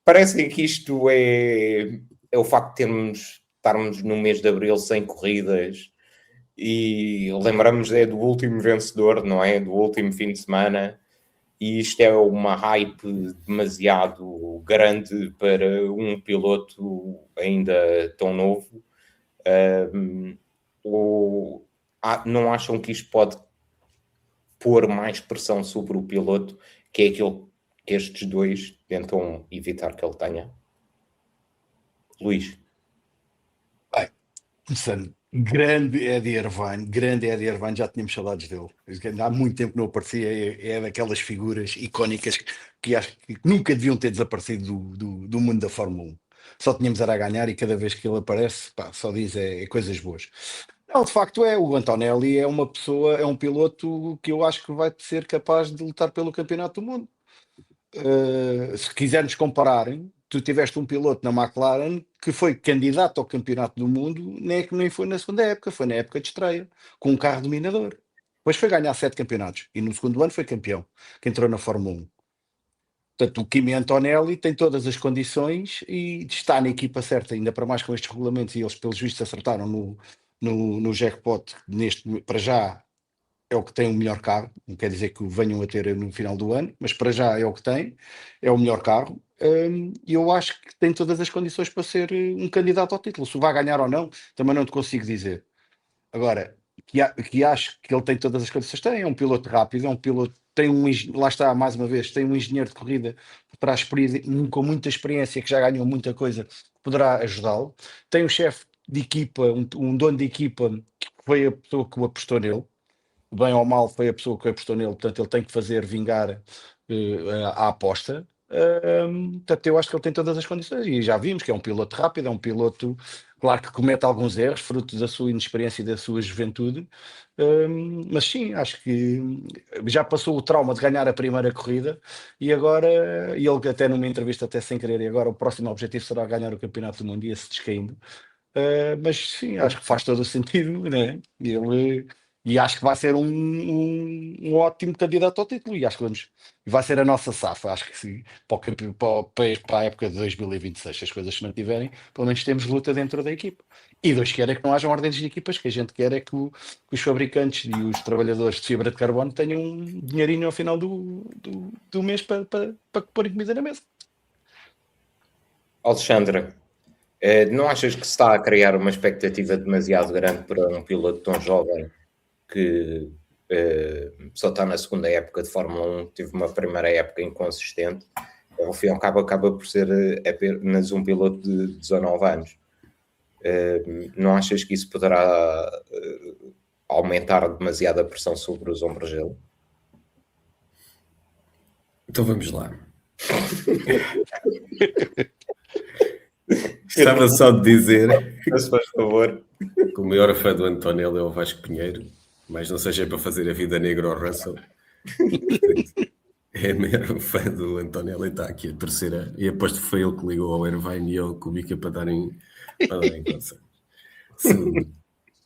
Parece que isto é o facto de estarmos no mês de Abril sem corridas, e lembramos do último vencedor, não é? Do último fim de semana, e isto é uma hype demasiado grande para um piloto ainda tão novo. Não acham que isto pode pôr mais pressão sobre o piloto, que é aquilo que estes dois tentam evitar que ele tenha? Luís? Começando, grande Eddie Irvine, já tínhamos saudades dele. Há muito tempo que não aparecia, é daquelas figuras icónicas que acho que nunca deviam ter desaparecido do mundo da Fórmula 1. Só tínhamos era a ganhar e cada vez que ele aparece, só diz coisas boas. Não, de facto o Antonelli é uma pessoa, é um piloto que eu acho que vai ser capaz de lutar pelo campeonato do mundo. Se quisermos comparar, tu tiveste um piloto na McLaren que foi candidato ao campeonato do mundo, nem foi na segunda época, foi na época de estreia, com um carro dominador. Depois foi ganhar 7 campeonatos e no segundo ano foi campeão, que entrou na Fórmula 1. Portanto, o Kimi Antonelli tem todas as condições e está na equipa certa, ainda para mais com estes regulamentos, e eles, pelos vistos, acertaram no jackpot. Para já é o que tem o melhor carro, não quer dizer que o venham a ter no final do ano, mas para já é o que tem, é o melhor carro. E eu acho que tem todas as condições para ser um candidato ao título. Se o vai ganhar ou não, também não te consigo dizer. Agora, que acho que ele tem todas as condições, é um piloto rápido, é um piloto, lá está, mais uma vez, tem um engenheiro de corrida com muita experiência, que já ganhou muita coisa, que poderá ajudá-lo. Tem um chefe de equipa, um dono de equipa, que foi a pessoa que o apostou nele, bem ou mal foi a pessoa que apostou nele, portanto ele tem que fazer vingar a aposta. Portanto, eu acho que ele tem todas as condições e já vimos que é um piloto rápido, é um piloto Claro que comete alguns erros, fruto da sua inexperiência e da sua juventude, mas sim, acho que já passou o trauma de ganhar a primeira corrida e agora, e ele até numa entrevista, até sem querer, e agora o próximo objetivo será ganhar o Campeonato do Mundo e esse descaindo. Mas sim, acho que faz todo o sentido, né? E acho que vai ser um ótimo candidato ao título e acho que vai ser a nossa safa. Acho que sim, para a época de 2026, se as coisas se mantiverem, pelo menos temos luta dentro da equipa. E Deus quer é que não hajam ordens de equipas, que a gente quer é que, que os fabricantes e os trabalhadores de fibra de carbono tenham um dinheirinho ao final do mês para pôr comida na mesa. Alexandre, não achas que se está a criar uma expectativa demasiado grande para um piloto tão jovem que só está na segunda época de Fórmula 1, teve uma primeira época inconsistente, ao fim e ao cabo acaba por ser apenas um piloto de 19 anos? Não achas que isso poderá aumentar demasiado a pressão sobre os ombros dele? Então vamos lá. Estava só de dizer, Se faz favor. que o maior fã do Antonelli é o Vasco Pinheiro, mas não seja para fazer a vida negra ao Russell. É maior fã do Antonelli, está aqui a terceira, e aposto que foi ele que ligou ao Irvine e ao Kubica para darem conselhos. Segundo,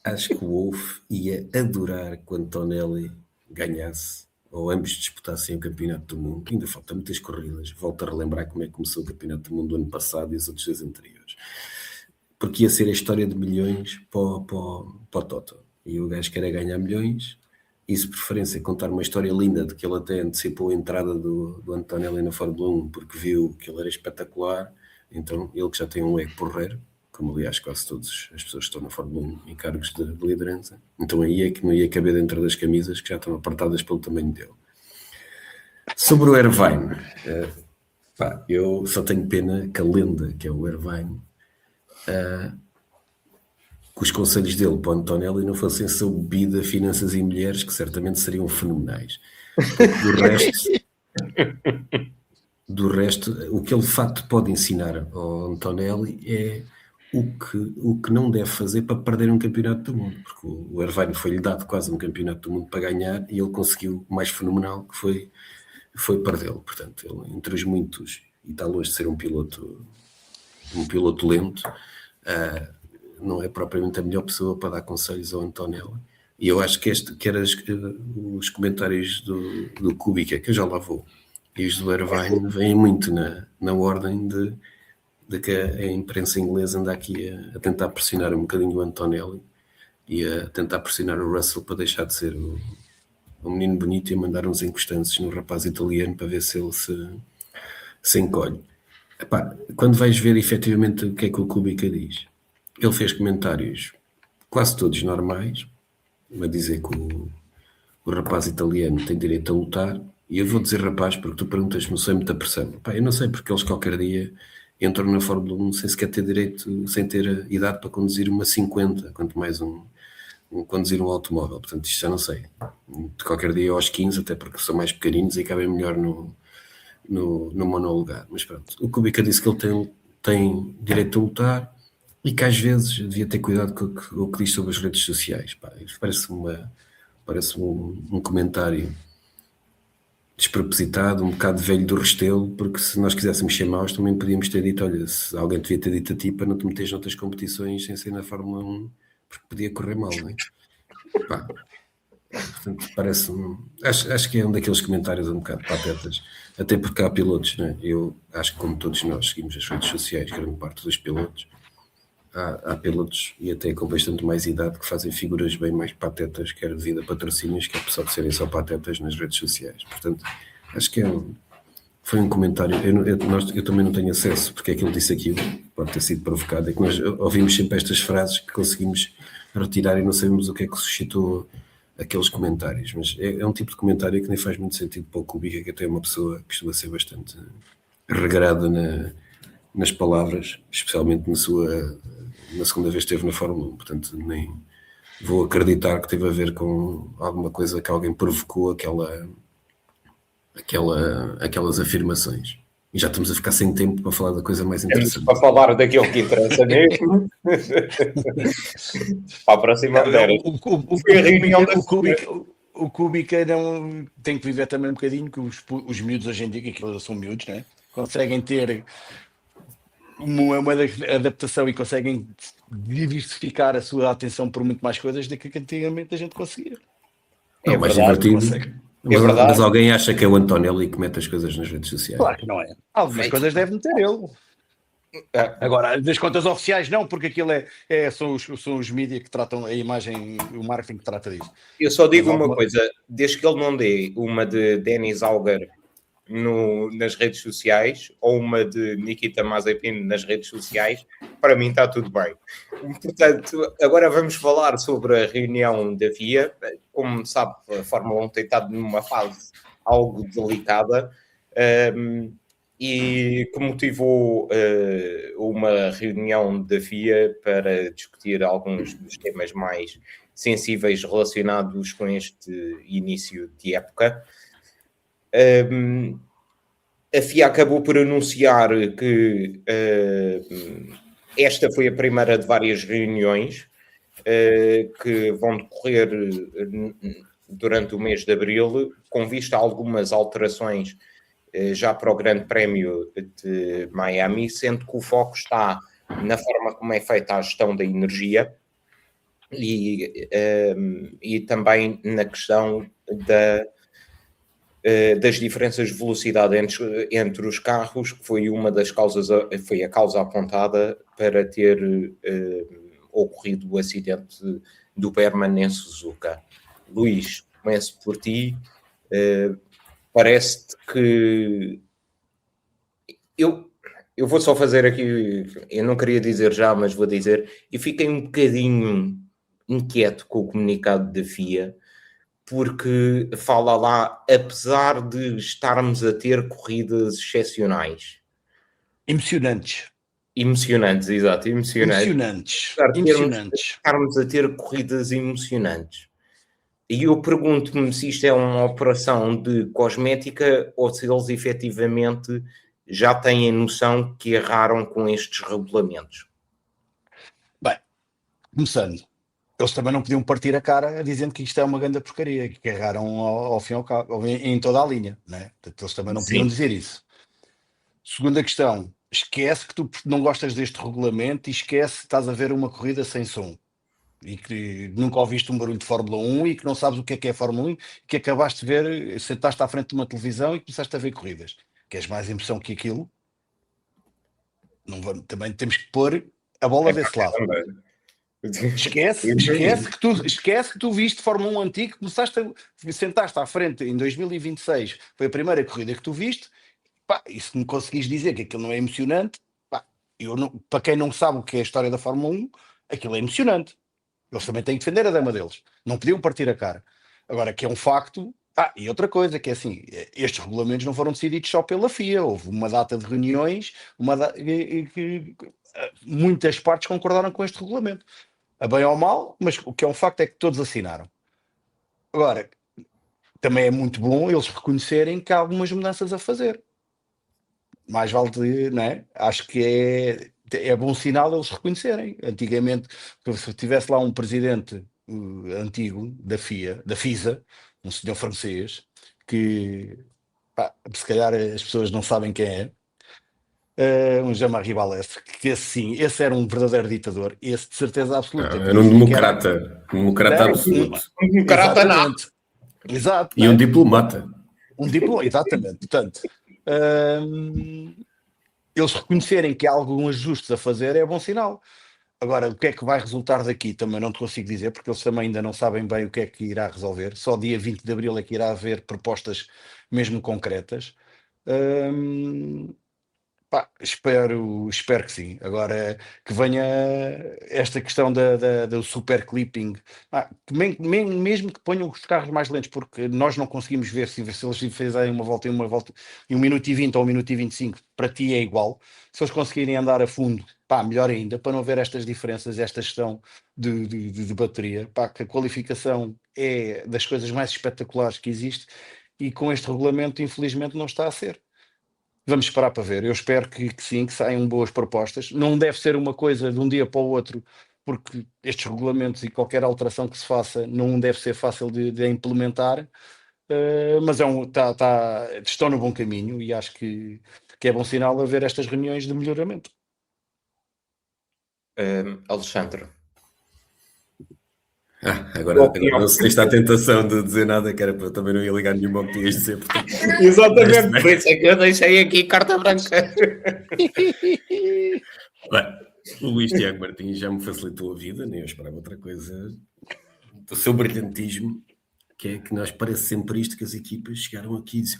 acho que o Wolff ia adorar que o Antonelli ganhasse, ou ambos disputassem o Campeonato do Mundo. Ainda faltam muitas corridas. Volto a relembrar como é que começou o Campeonato do Mundo do ano passado e os outros dois anteriores. Porque ia ser a história de milhões para o Toto. E o gajo quer ganhar milhões, e se preferência contar uma história linda de que ele até antecipou a entrada do Antonelli na Fórmula 1 porque viu que ele era espetacular. Então ele que já tem um ego porreiro, como aliás quase todas as pessoas que estão na Fórmula 1 em cargos de liderança, então aí é que não ia caber dentro das camisas que já estão apertadas pelo tamanho dele. Sobre o Irvine, eu só tenho pena que a lenda que é o Irvine, que os conselhos dele para o Antonelli não fossem sobre bebida, finanças e mulheres, que certamente seriam fenomenais. Do resto, o que ele de facto pode ensinar ao Antonelli é o que não deve fazer para perder um campeonato do mundo, porque o Irvine foi-lhe dado quase um campeonato do mundo para ganhar e ele conseguiu o mais fenomenal, que foi perdê-lo. Portanto, ele, entre os muitos, e está longe de ser um piloto lento, não é propriamente a melhor pessoa para dar conselhos ao Antonelli. E eu acho que os comentários do Kubica, que eu já lá vou, e os do Irvine vêm muito na ordem de que a imprensa inglesa anda aqui a tentar pressionar um bocadinho o Antonelli e a tentar pressionar o Russell para deixar de ser um menino bonito e a mandar uns encostantes no rapaz italiano para ver se ele se encolhe. Epá, quando vais ver efetivamente o que é que o Kubica diz, ele fez comentários quase todos normais, a dizer que o rapaz italiano tem direito a lutar, e eu vou dizer rapaz porque tu perguntas-me se é muita pressão. Epá, eu não sei, porque eles qualquer dia entram na Fórmula 1 sem sequer ter direito, sem ter idade para conduzir uma 50, quanto mais conduzir um automóvel. Portanto, isto já não sei. De qualquer dia aos 15, até porque são mais pequeninos e cabem melhor no monolugar. Mas pronto, o Kubica disse que ele tem direito a lutar e que às vezes devia ter cuidado com o que diz sobre as redes sociais. Pá, isto parece um comentário despropositado, um bocado velho do Restelo, porque se nós quiséssemos ser maus também podíamos ter dito, olha, se alguém devia ter dito a ti para não te meteres noutras competições sem ser na Fórmula 1, porque podia correr mal, não é? Pá, portanto, acho que é um daqueles comentários um bocado patetas, até porque há pilotos, não é? Eu acho que como todos nós seguimos as redes sociais, grande parte dos pilotos, há pilotos, e até com bastante mais idade, que fazem figuras bem mais patetas, quer devido a patrocínios, quer apesar de serem só patetas nas redes sociais. Portanto, acho que foi um comentário. Eu também não tenho acesso, porque é que ele disse aquilo, pode ter sido provocado. É que nós ouvimos sempre estas frases que conseguimos retirar e não sabemos o que é que suscitou aqueles comentários. Mas é um tipo de comentário que nem faz muito sentido para o Kubica, que até é uma pessoa que costuma ser bastante regrada nas palavras, especialmente na segunda vez que esteve na Fórmula 1, portanto nem vou acreditar que teve a ver com alguma coisa que alguém provocou aquelas afirmações. E já estamos a ficar sem tempo para falar da coisa mais Temos interessante. para falar daquilo que interessa mesmo. Para a próxima era. Foi a reunião da O Kubica não tem que viver também um bocadinho, que os miúdos hoje em dia, que aquilo são miúdos, né? Conseguem ter uma adaptação e conseguem diversificar a sua atenção por muito mais coisas do que antigamente a gente conseguia. É mais verdade, divertido. É verdade. Mas alguém acha que é o António que mete as coisas nas redes sociais? Claro que não é. Algumas coisas deve meter ele. Agora, das contas oficiais não, porque aquilo são os mídias que tratam a imagem, o marketing que trata disso. Eu só digo Mas uma alguma- coisa, desde que ele não dê uma de Denis Auger nas redes sociais ou uma de Nikita Mazepin nas redes sociais, para mim está tudo bem. Portanto, agora vamos falar sobre a reunião da FIA. Como sabe, a Fórmula 1 tem estado numa fase algo delicada, e que motivou uma reunião da FIA para discutir alguns dos temas mais sensíveis relacionados com este início de época. A FIA acabou por anunciar que esta foi a primeira de várias reuniões que vão decorrer durante o mês de abril, com vista a algumas alterações já para o Grande Prémio de Miami, sendo que o foco está na forma como é feita a gestão da energia e também na questão das diferenças de velocidade entre os carros, que foi uma das causas, foi a causa apontada para ter ocorrido o acidente do Berman em Suzuka. Luís, começo por ti. Parece-te que eu vou só fazer aqui, eu não queria dizer já, mas vou dizer, eu fiquei um bocadinho inquieto com o comunicado da FIA, porque fala lá, apesar de estarmos a ter corridas excepcionais. Emocionantes. Emocionantes, exato, emocionantes. Estarmos a ter corridas emocionantes. E eu pergunto-me se isto é uma operação de cosmética ou se eles efetivamente já têm a noção que erraram com estes regulamentos. Bem, começando, eles também não podiam partir a cara dizendo que isto é uma grande porcaria, que erraram ao fim e ao cabo, em toda a linha, né? Portanto, eles também não podiam dizer isso. Segunda questão, esquece que tu não gostas deste regulamento e esquece que estás a ver uma corrida sem som. E que nunca ouviste um barulho de Fórmula 1 e que não sabes o que é Fórmula 1 e que acabaste de ver, sentaste à frente de uma televisão e começaste a ver corridas. Queres mais emoção que aquilo? Também temos que pôr a bola desse lado. Esquece que tu viste Fórmula 1 antigo, sentaste à frente em 2026, foi a primeira corrida que tu viste, pá, e se me conseguis dizer que aquilo não é emocionante, pá, para quem não sabe o que é a história da Fórmula 1, aquilo é emocionante. Eles também têm que defender a dama deles. Não podiam partir a cara. Agora, que é um facto... e outra coisa, que é assim, estes regulamentos não foram decididos só pela FIA. Houve uma data de reuniões, que muitas partes concordaram com este regulamento. A bem ou a mal, mas o que é um facto é que todos assinaram. Agora, também é muito bom eles reconhecerem que há algumas mudanças a fazer. Mais vale, não é? Acho que é bom sinal eles reconhecerem. Antigamente, se tivesse lá um presidente antigo da FISA, um senhor francês, que se calhar as pessoas não sabem quem é, um Jean-Marie Balestre, que esse era um verdadeiro ditador, esse de certeza absoluta. Era um democrata, absoluto. Um democrata nato. Exato. E um diplomata. Exatamente. Portanto, eles reconhecerem que há algum ajuste a fazer é bom sinal. Agora, o que é que vai resultar daqui também não te consigo dizer, porque eles também ainda não sabem bem o que é que irá resolver. Só dia 20 de Abril é que irá haver propostas mesmo concretas. Espero que sim. Agora que venha esta questão do super clipping, mesmo que ponham os carros mais lentos, porque nós não conseguimos ver se eles fizerem uma volta em 1 minuto e 20 ou 1 minuto e 25, para ti é igual. Se eles conseguirem andar a fundo, melhor ainda, para não ver estas diferenças, esta gestão de bateria, que a qualificação é das coisas mais espetaculares que existe e com este regulamento, infelizmente, não está a ser. Vamos esperar para ver. Eu espero que sim, que saiam boas propostas. Não deve ser uma coisa de um dia para o outro, porque estes regulamentos e qualquer alteração que se faça não deve ser fácil de implementar. Mas estão no bom caminho e acho que é bom sinal haver estas reuniões de melhoramento. Alexandre. Agora não se está a tentação de dizer nada, que era para também não ia ligar nenhuma ao que tinhas de dizer. Portanto, Exatamente, por isso é que eu deixei aqui carta branca. Bem, o Luís Tiago Martins já me facilitou a vida, nem eu esperava outra coisa do seu brilhantismo, que é que nós parece sempre isto que as equipas chegaram aqui e dizem: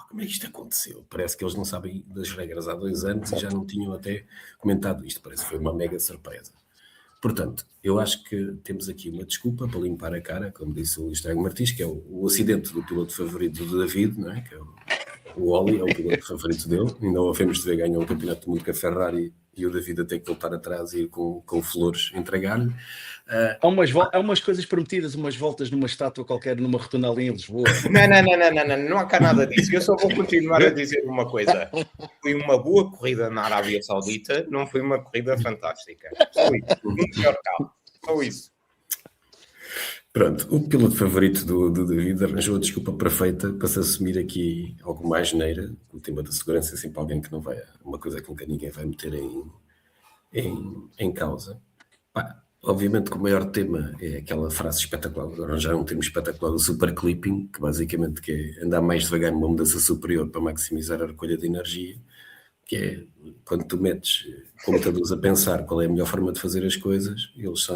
como é que isto aconteceu? Parece que eles não sabem das regras há 2 anos e já não tinham até comentado isto. Parece que foi uma mega surpresa. Portanto, eu acho que temos aqui uma desculpa para limpar a cara, como disse o Luís Tiago Martins, que é o acidente do piloto favorito do David, não é? Que é o Oli, é o piloto favorito dele. Ainda o havemos de ver ganhar um campeonato do mundo com a Ferrari e o David a ter que voltar atrás e ir com flores entregar-lhe. Há umas coisas prometidas, umas voltas numa estátua qualquer, numa rotunda ali em Lisboa. Não há cá nada disso. Eu só vou continuar a dizer uma coisa. Foi uma boa corrida na Arábia Saudita, não foi uma corrida fantástica. Só isso. Muito melhor carro. Só isso. Pronto, o piloto favorito do David arranjou a desculpa perfeita para se assumir aqui algo mais geneira. O tema da segurança é sempre alguém que não vai... Uma coisa que nunca ninguém vai meter em causa. Obviamente que o maior tema é aquela frase espetacular, arranjar um termo espetacular do super clipping, que basicamente que é andar mais devagar numa mudança superior para maximizar a recolha de energia, que é quando tu metes computadores a pensar qual é a melhor forma de fazer as coisas, eles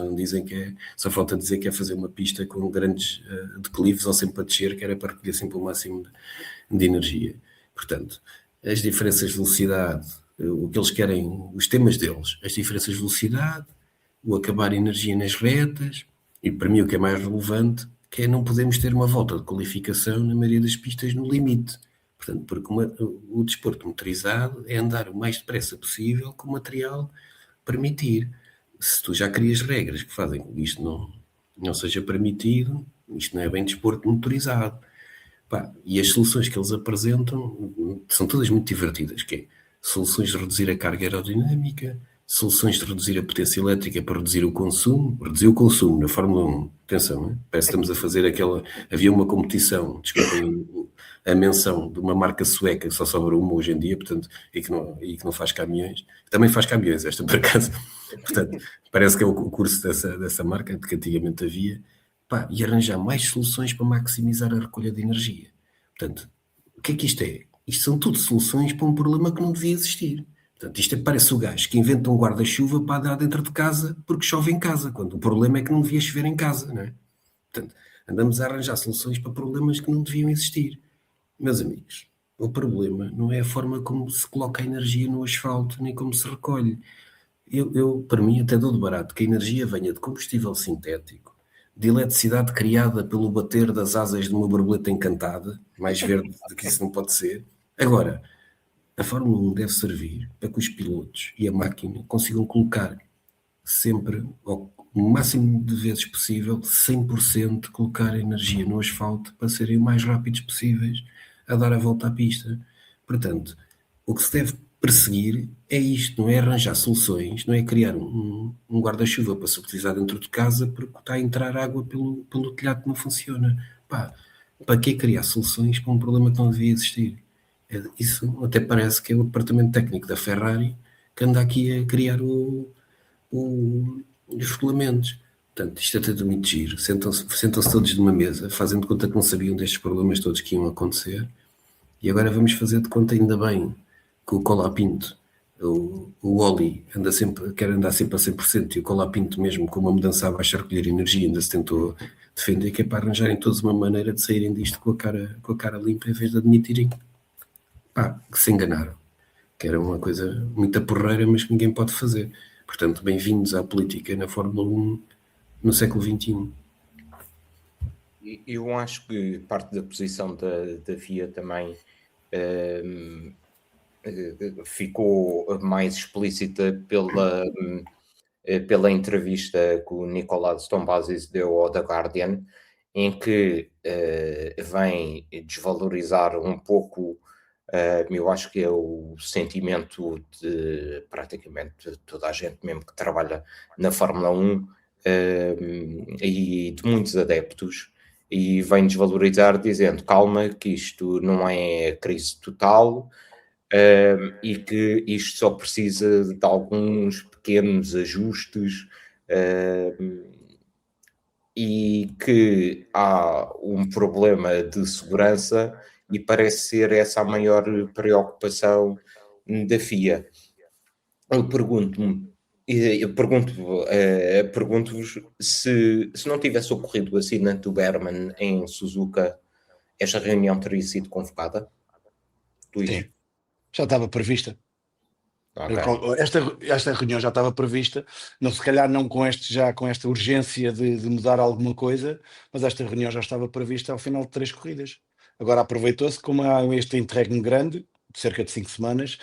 só falta dizer que é fazer uma pista com grandes declives ou sempre a descer, que era para recolher sempre o máximo de energia. Portanto, as diferenças de velocidade, o que eles querem, os temas deles, as diferenças de velocidade, o acabar energia nas retas, e para mim o que é mais relevante, que é não podemos ter uma volta de qualificação na maioria das pistas no limite. Portanto, porque o desporto motorizado é andar o mais depressa possível com o material permitir. Se tu já crias regras que fazem com que isto não seja permitido, isto não é bem desporto motorizado. E as soluções que eles apresentam são todas muito divertidas, que é soluções de reduzir a carga aerodinâmica, soluções de reduzir a potência elétrica para reduzir o consumo na Fórmula 1. Atenção, parece que estamos a fazer aquela... Havia uma competição, desculpem a menção, de uma marca sueca que só sobra uma hoje em dia, portanto, e que não faz caminhões. Também faz caminhões, esta por acaso. Portanto, parece que é o curso dessa marca, que antigamente havia. E arranjar mais soluções para maximizar a recolha de energia. Portanto, o que é que isto é? Isto são tudo soluções para um problema que não devia existir. Portanto, isto parece o gajo que inventa um guarda-chuva para andar dentro de casa porque chove em casa, quando o problema é que não devia chover em casa, não é? Portanto, andamos a arranjar soluções para problemas que não deviam existir. Meus amigos, o problema não é a forma como se coloca a energia no asfalto, nem como se recolhe. Eu para mim, até dou de barato que a energia venha de combustível sintético, de eletricidade criada pelo bater das asas de uma borboleta encantada, mais verde do que isso não pode ser. Agora, a Fórmula 1 deve servir para que os pilotos e a máquina consigam colocar sempre, o máximo de vezes possível, 100% colocar energia no asfalto para serem o mais rápidos possíveis a dar a volta à pista. Portanto, o que se deve perseguir é isto, não é arranjar soluções, não é criar um guarda-chuva para se utilizar dentro de casa porque está a entrar água pelo telhado que não funciona. Para que criar soluções para um problema que não devia existir? Isso até parece que é o departamento técnico da Ferrari que anda aqui a criar os regulamentos. Portanto, isto é tudo muito giro. Sentam-se todos numa mesa, fazem de conta que não sabiam destes problemas todos que iam acontecer, e agora vamos fazer de conta, ainda bem, que o Colapinto, o Oli, quer andar sempre a 100%, e o Colapinto, mesmo com uma mudança a baixa recolher energia, ainda se tentou defender, que é para arranjarem todos uma maneira de saírem disto com a cara limpa, em vez de admitirem que se enganaram, que era uma coisa muito porreira, mas que ninguém pode fazer. Portanto, bem-vindos à política na Fórmula 1 no século XXI. Eu acho que parte da posição da FIA também ficou mais explícita pela entrevista que o Nicolas Tombazis deu ao The Guardian, em que vem desvalorizar um pouco Eu acho que é o sentimento de praticamente toda a gente, mesmo que trabalha na Fórmula 1, e de muitos adeptos, e vem desvalorizar dizendo calma, que isto não é crise total, e que isto só precisa de alguns pequenos ajustes, e que há um problema de segurança e parece ser essa a maior preocupação da FIA. Eu pergunto-me, pergunto-vos se não tivesse ocorrido o acidente do Berman em Suzuka, esta reunião teria sido convocada? Luís? Sim, já estava prevista. Ok. Esta reunião já estava prevista, não, se calhar não com esta urgência de mudar alguma coisa, mas esta reunião já estava prevista ao final de 3 corridas. Agora aproveitou-se, como há este interregno grande, de cerca de 5 semanas,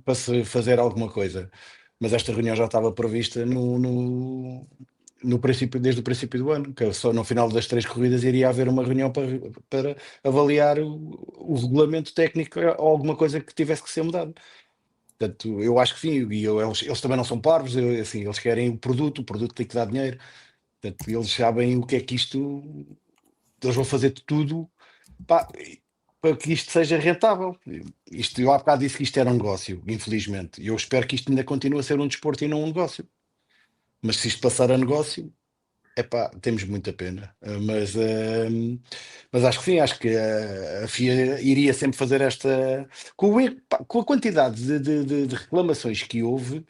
para se fazer alguma coisa. Mas esta reunião já estava prevista no princípio, desde o princípio do ano, que só no final das 3 corridas iria haver uma reunião para avaliar o regulamento técnico ou alguma coisa que tivesse que ser mudado. Portanto, eu acho que sim, e eles também não são parvos, assim, eles querem o produto tem que dar dinheiro. Portanto, eles sabem o que é que isto. Eles vão fazer de tudo pá, para que isto seja rentável. Eu há bocado disse que isto era um negócio, infelizmente. E eu espero que isto ainda continue a ser um desporto e não um negócio. Mas se isto passar a negócio, temos muita pena. Mas acho que sim, acho que a FIA iria sempre fazer esta. Com a quantidade de reclamações que houve,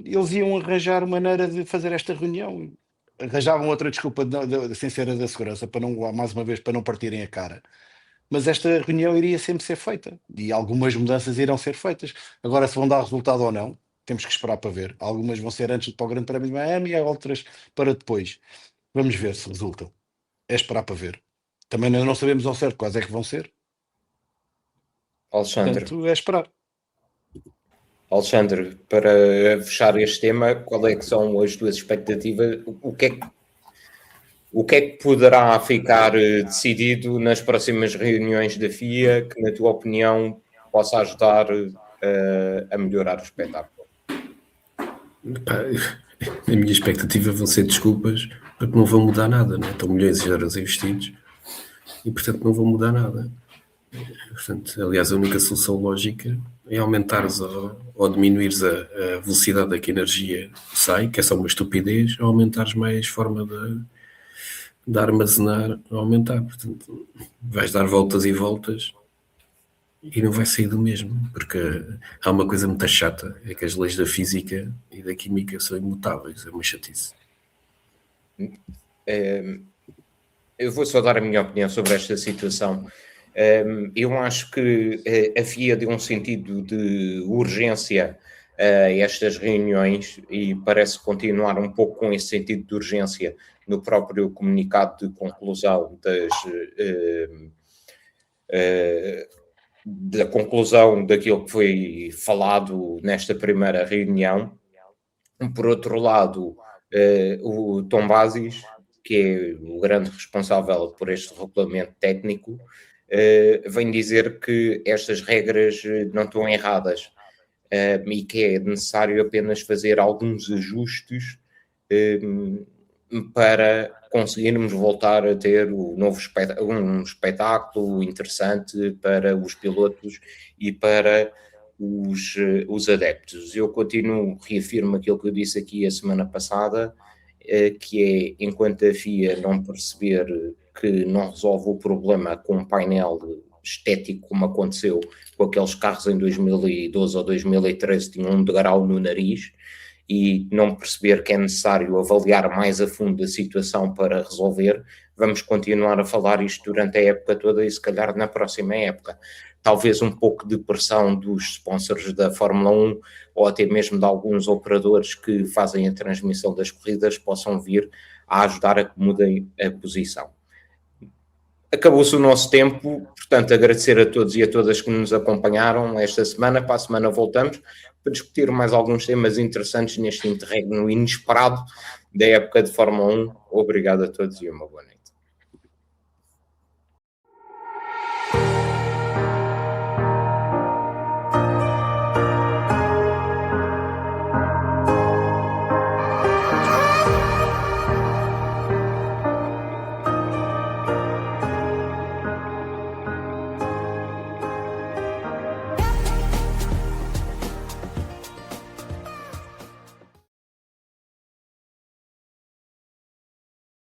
eles iam arranjar maneira de fazer esta reunião. Arranjavam outra desculpa sem ser a da segurança, para não, mais uma vez, para não partirem a cara. Mas esta reunião iria sempre ser feita e algumas mudanças irão ser feitas. Agora, se vão dar resultado ou não, temos que esperar para ver. Algumas vão ser antes para o Grande Prémio de Miami e outras para depois. Vamos ver se resultam. É esperar para ver. Também não sabemos ao certo quais é que vão ser. Alexandre, Portanto, é esperar. para fechar este tema, qual é que são as tuas expectativas? O que é que poderá ficar decidido nas próximas reuniões da FIA que, na tua opinião, possa ajudar a melhorar o espetáculo? Pá, a minha expectativa vão ser desculpas porque não vão mudar nada, né? Estão milhões de euros investidos e, portanto, não vão mudar nada. Portanto, aliás, a única solução lógica é aumentares ou diminuires a velocidade a que a energia sai, que é só uma estupidez, ou aumentares mais forma de armazenar, aumentar. Portanto, vais dar voltas e voltas e não vai sair do mesmo, porque há uma coisa muito chata, é que as leis da física e da química são imutáveis, é uma chatice. Eu vou só dar a minha opinião sobre esta situação. Eu acho que a FIA deu um sentido de urgência a estas reuniões e parece continuar um pouco com esse sentido de urgência no próprio comunicado de conclusão da conclusão daquilo que foi falado nesta primeira reunião. Por outro lado, o Tom Basis, que é o grande responsável por este regulamento técnico, vem dizer que estas regras não estão erradas e que é necessário apenas fazer alguns ajustes para conseguirmos voltar a ter um espetáculo interessante para os pilotos e para os adeptos. Eu reafirmo aquilo que eu disse aqui a semana passada, que é, enquanto a FIA não perceber que não resolve o problema com um painel estético, como aconteceu com aqueles carros em 2012 ou 2013, tinham um degrau no nariz, e não perceber que é necessário avaliar mais a fundo a situação para resolver, vamos continuar a falar isto durante a época toda e se calhar na próxima época. Talvez um pouco de pressão dos sponsors da Fórmula 1 ou até mesmo de alguns operadores que fazem a transmissão das corridas possam vir a ajudar a que mudem a posição. Acabou-se o nosso tempo, portanto agradecer a todos e a todas que nos acompanharam esta semana. Para a semana voltamos para discutir mais alguns temas interessantes neste interregno inesperado da época de Fórmula 1. Obrigado a todos e uma boa noite.